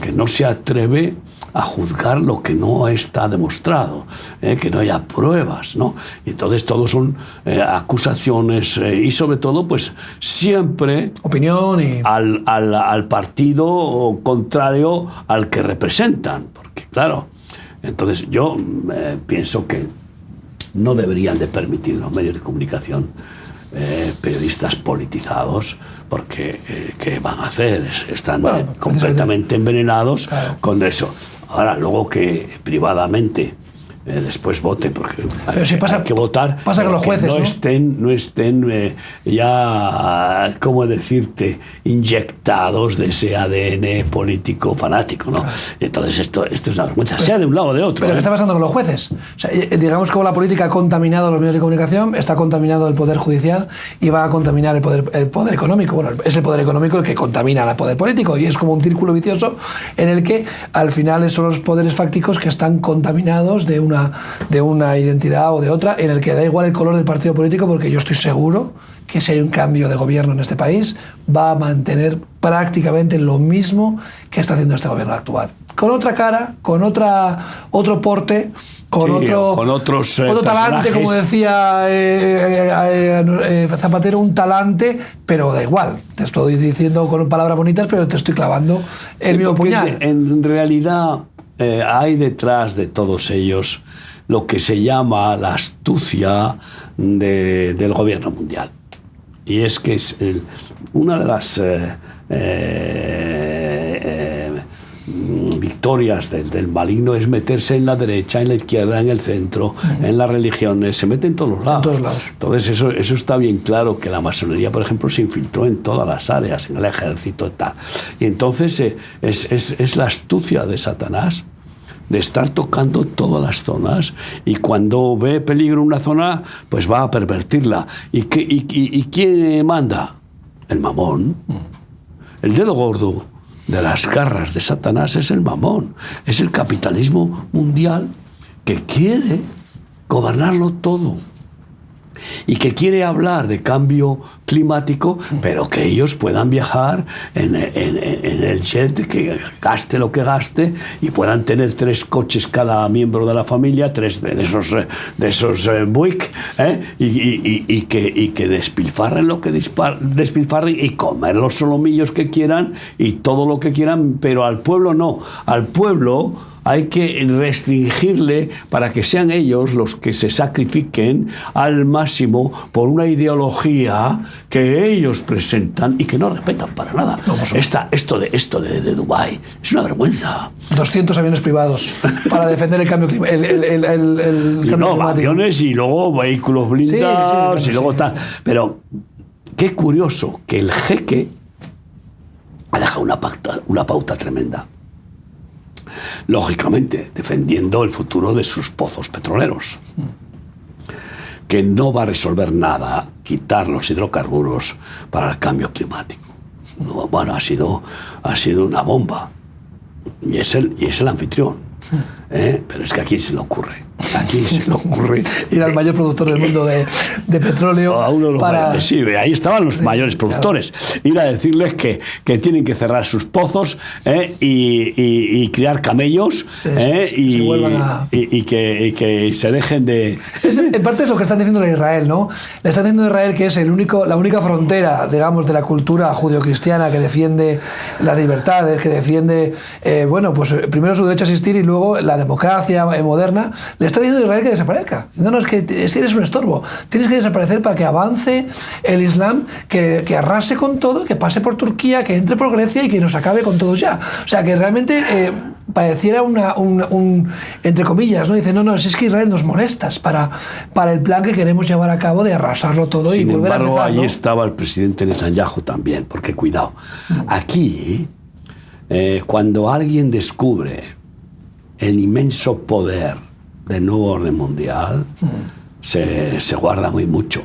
que no se atreve a juzgar lo que no está demostrado, que no haya pruebas, ¿no? Y entonces todos son acusaciones y sobre todo, pues siempre opinión y al partido contrario al que representan, porque claro. Entonces yo pienso que no deberían de permitir los medios de comunicación periodistas politizados, porque ¿qué van a hacer? Están completamente envenenados con eso. Ahora, luego que privadamente después voten, porque pero si pasa, hay que votar. Pasa con los jueces, no estén ya, ¿cómo decirte?, inyectados de ese ADN político fanático, ¿no? Claro. Entonces esto es una vergüenza, sea de un lado o de otro. Pero ¿qué está pasando con los jueces? O sea, digamos que la política ha contaminado los medios de comunicación, está contaminado el poder judicial y va a contaminar el poder económico. Bueno, es el poder económico el que contamina al poder político y es como un círculo vicioso en el que al final son los poderes fácticos que están contaminados de una identidad o de otra, en el que da igual el color del partido político, porque yo estoy seguro que si hay un cambio de gobierno en este país va a mantener prácticamente lo mismo que está haciendo este gobierno actual. Con otra cara, con otro porte, con otro talante, como decía Zapatero, un talante, pero da igual. Te estoy diciendo con palabras bonitas, pero te estoy clavando el mismo puñal. En realidad hay detrás de todos ellos lo que se llama la astucia del gobierno mundial. Y es que es una de las victorias del maligno es meterse en la derecha, en la izquierda, en el centro, en las religiones, se mete en todos los lados. En todos lados. Entonces eso está bien claro, que la masonería, por ejemplo, se infiltró en todas las áreas, en el ejército y tal. Y entonces es la astucia de Satanás de estar tocando todas las zonas, y cuando ve peligro en una zona, pues va a pervertirla. ¿Y quién manda? El mamón. El dedo gordo de las garras de Satanás es el mamón, es el capitalismo mundial que quiere gobernarlo todo y que quiere hablar de cambio climático, pero que ellos puedan viajar en el jet, que gaste lo que gaste, y puedan tener 3 coches cada miembro de la familia, 3 de esos Buick, y que despilfarren lo que despilfarren, y comer los solomillos que quieran y todo lo que quieran, pero al pueblo no. Al pueblo hay que restringirle para que sean ellos los que se sacrifiquen al máximo por una ideología que ellos presentan y que no respetan para nada. No, esto de Dubái es una vergüenza. 200 aviones privados para defender el cambio climático. Aviones y luego vehículos blindados, y luego tal. Pero qué curioso que el jeque ha dejado una pauta tremenda. Lógicamente, defendiendo el futuro de sus pozos petroleros, que no va a resolver nada quitar los hidrocarburos para el cambio climático. No, bueno, ha sido una bomba, y es el anfitrión, pero es que a quién se le ocurre. Ir al mayor productor del mundo de petróleo. A uno de los mayores, sí, ahí estaban los mayores productores. Claro. Ir a decirles que tienen que cerrar sus pozos y criar camellos, y que se dejen de... En parte es lo que están diciendo a Israel, ¿no? Le están diciendo a Israel que es la única frontera, digamos, de la cultura judio-cristiana que defiende las libertades, que defiende, pues primero su derecho a existir y luego la democracia moderna. Le está diciendo a Israel que desaparezca. No, es que eres un estorbo. Tienes que desaparecer para que avance el Islam, que arrase con todo, que pase por Turquía, que entre por Grecia y que nos acabe con todos ya. O sea, que realmente pareciera un entre comillas, ¿no? Dice, no, es que Israel nos molestas para el plan que queremos llevar a cabo de arrasarlo todo y volver a empezar. Sin embargo, allí estaba el presidente Netanyahu también, porque cuidado. Aquí, cuando alguien descubre el inmenso poder del nuevo orden mundial, se guarda muy mucho.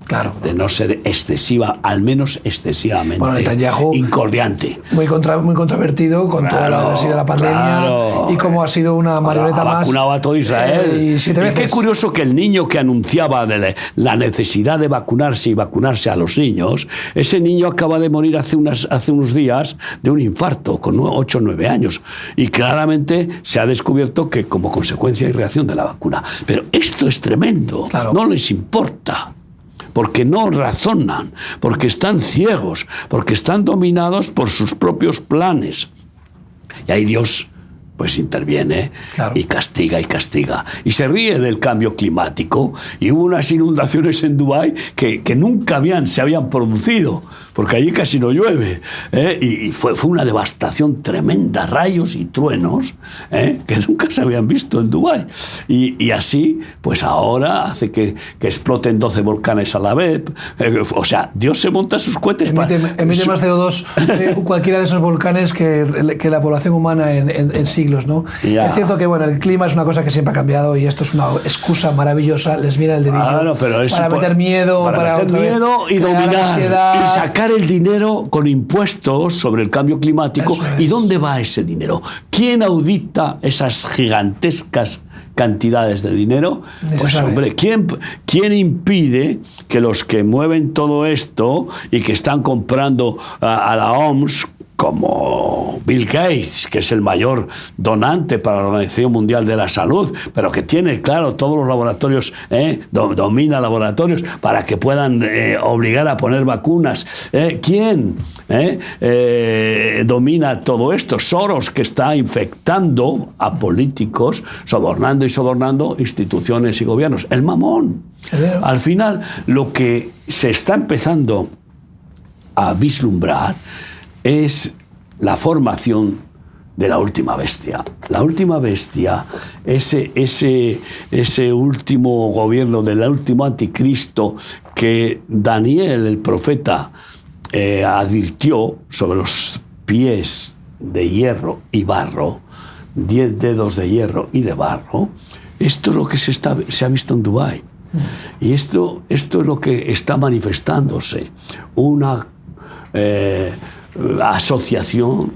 Claro. De no ser excesiva, al menos excesivamente incordiante. Muy controvertido con toda la pandemia, y como ha sido una marioneta más. Ha vacunado a todo Israel. 7 veces. Qué curioso que el niño que anunciaba la necesidad de vacunarse a los niños, ese niño acaba de morir hace unos días de un infarto con 8 o 9 años. Y claramente se ha descubierto que como consecuencia y reacción de la vacuna. Pero esto es tremendo. Claro. No les importa. Porque no razonan, porque están ciegos, porque están dominados por sus propios planes. Y ahí Dios pues interviene, claro, y castiga y castiga. Y se ríe del cambio climático. Y hubo unas inundaciones en Dubái que nunca se habían producido, porque allí casi no llueve, y fue una devastación tremenda, rayos y truenos, que nunca se habían visto en Dubái. Y así, pues ahora hace que exploten 12 volcanes a la vez. O sea, Dios se monta sus cohetes. Emite más CO2 cualquiera de esos volcanes que la población humana en siglos, ¿no? Ya. Es cierto que bueno, el clima es una cosa que siempre ha cambiado y esto es una excusa maravillosa, les viene el dedillo para meter miedo, para meter miedo y dominar y sacar el dinero con impuestos sobre el cambio climático. ¿Y dónde va ese dinero? ¿Quién audita esas gigantescas cantidades de dinero? Pues hombre, ¿quién impide que los que mueven todo esto y que están comprando a la OMS, como Bill Gates, que es el mayor donante para la Organización Mundial de la Salud, pero que tiene, claro, todos los laboratorios, domina laboratorios para que puedan obligar a poner vacunas? ¿Quién domina todo esto? Soros, que está infectando a políticos, sobornando y sobornando instituciones y gobiernos. El mamón. Al final, lo que se está empezando a vislumbrar es la formación de la última bestia. La última bestia, ese último gobierno del último anticristo que Daniel, el profeta, advirtió sobre los pies de hierro y barro, 10 dedos de hierro y de barro. Esto es lo que se ha visto en Dubái. Y esto es lo que está manifestándose. Una asociación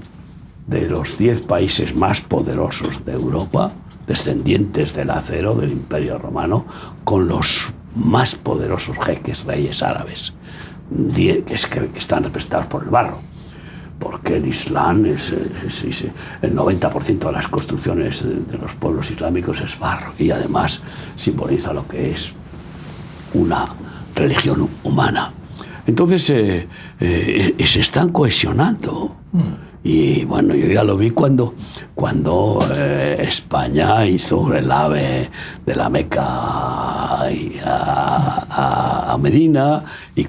de los 10 países más poderosos de Europa, descendientes del acero del Imperio Romano, con los más poderosos jeques reyes árabes, que están representados por el barro, porque el Islam es el 90% de las construcciones de los pueblos islámicos es barro, y además simboliza lo que es una religión humana. Entonces se están cohesionando. Y bueno, yo ya lo vi cuando España hizo el AVE de la Meca a Medina, y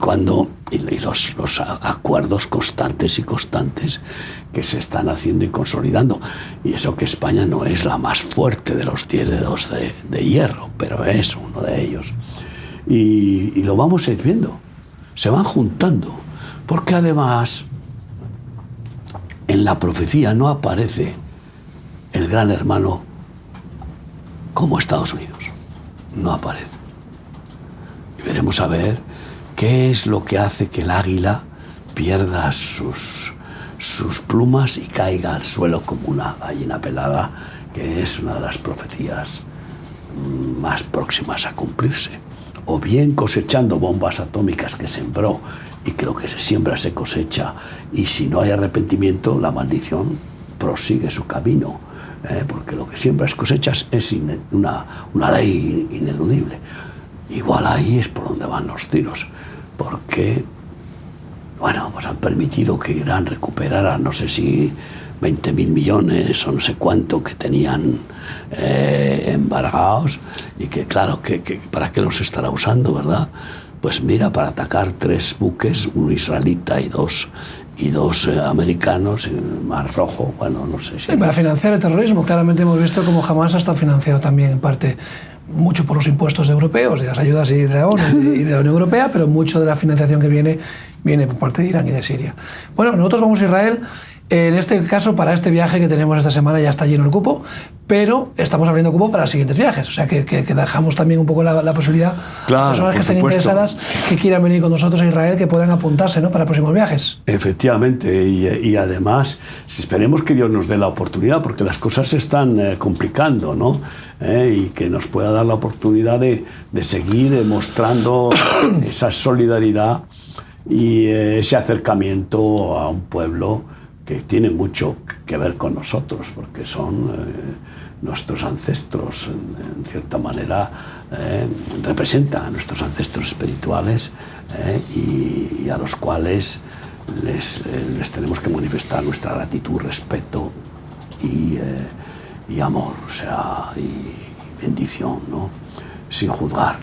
los acuerdos constantes que se están haciendo y consolidando. Y eso que España no es la más fuerte de los 10 dedos de hierro, pero es uno de ellos. Y lo vamos a ir viendo. Se van juntando, porque además en la profecía no aparece el gran hermano como Estados Unidos, no aparece. Y veremos a ver qué es lo que hace que el águila pierda sus plumas y caiga al suelo como una gallina pelada, que es una de las profecías más próximas a cumplirse. O bien cosechando bombas atómicas que sembró, y que lo que se siembra se cosecha, y si no hay arrepentimiento, la maldición prosigue su camino, porque lo que siembras cosechas es una ley ineludible. Igual ahí es por donde van los tiros, porque bueno, pues han permitido que Irán recuperara, no sé si 20.000 millones o no sé cuánto que tenían embargados, y que claro, que ¿para qué los estará usando, verdad? Pues mira, para atacar 3 buques, un israelita y dos americanos en el Mar Rojo, bueno, no sé si... para financiar el terrorismo. Claramente hemos visto cómo Hamas ha estado financiado también en parte mucho por los impuestos europeos, de las ayudas de la ONU y de la Unión Europea, pero mucho de la financiación que viene por parte de Irán y de Siria. Bueno, nosotros vamos a Israel. En este caso, para este viaje que tenemos esta semana ya está lleno el cupo, pero estamos abriendo cupo para los siguientes viajes. O sea, que dejamos también un poco la posibilidad a las personas que estén interesadas, que quieran venir con nosotros a Israel, que puedan apuntarse, ¿no?, para próximos viajes. Efectivamente, y además esperemos que Dios nos dé la oportunidad, porque las cosas se están complicando, ¿no? Y que nos pueda dar la oportunidad de seguir mostrando esa solidaridad y ese acercamiento a un pueblo que tiene mucho que ver con nosotros, porque son nuestros ancestros, en cierta manera, representan a nuestros ancestros espirituales, y a los cuales les tenemos que manifestar nuestra gratitud, respeto y amor, o sea, y bendición, ¿no? Sin juzgar.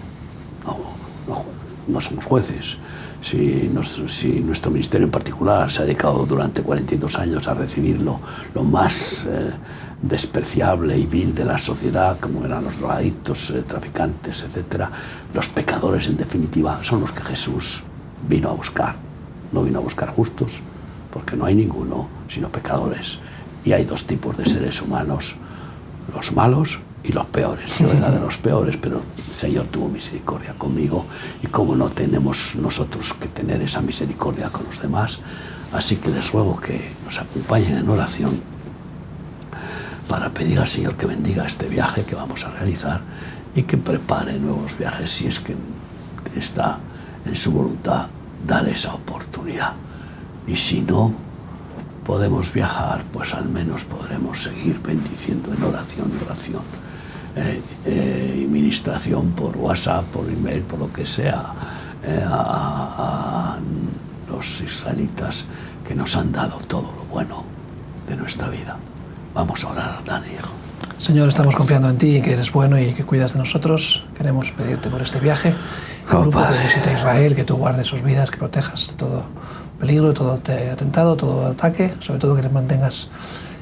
No somos jueces. Si nuestro ministerio en particular se ha dedicado durante 42 años a recibir lo más despreciable y vil de la sociedad, como eran los drogadictos, traficantes, etc., los pecadores, en definitiva, son los que Jesús vino a buscar. No vino a buscar justos, porque no hay ninguno, sino pecadores. Y hay dos tipos de seres humanos, los malos y los peores. Yo era de los peores, pero el Señor tuvo misericordia conmigo, y como no tenemos nosotros que tener esa misericordia con los demás, así que les ruego que nos acompañen en oración para pedir al Señor que bendiga este viaje que vamos a realizar y que prepare nuevos viajes si es que está en su voluntad dar esa oportunidad. Y si no podemos viajar, pues al menos podremos seguir bendiciendo en oración y ministración por WhatsApp, por email, por lo que sea, a los israelitas que nos han dado todo lo bueno de nuestra vida. Vamos a orar, Dani, hijo. Señor, estamos confiando en ti, que eres bueno y que cuidas de nosotros. Queremos pedirte por este viaje, el grupo que visita Israel, que tú guardes sus vidas, que protejas de todo peligro, de todo atentado, todo ataque, sobre todo que les mantengas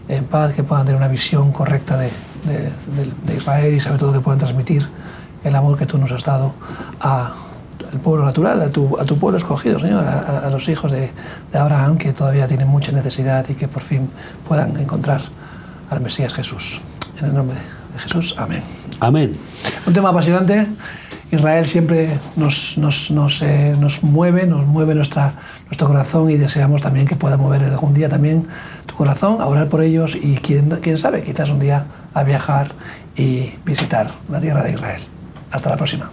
en paz, que puedan tener una visión correcta de Israel, y sobre todo que puedan transmitir el amor que tú nos has dado al pueblo natural, a tu pueblo escogido, Señor, a los hijos de Abraham, que todavía tienen mucha necesidad, y que por fin puedan encontrar al Mesías Jesús. En el nombre de Jesús, amén. Amén. Un tema apasionante. Israel siempre nos mueve nuestro corazón, y deseamos también que pueda mover algún día también tu corazón, a orar por ellos, y quién sabe, quizás un día a viajar y visitar la tierra de Israel. Hasta la próxima.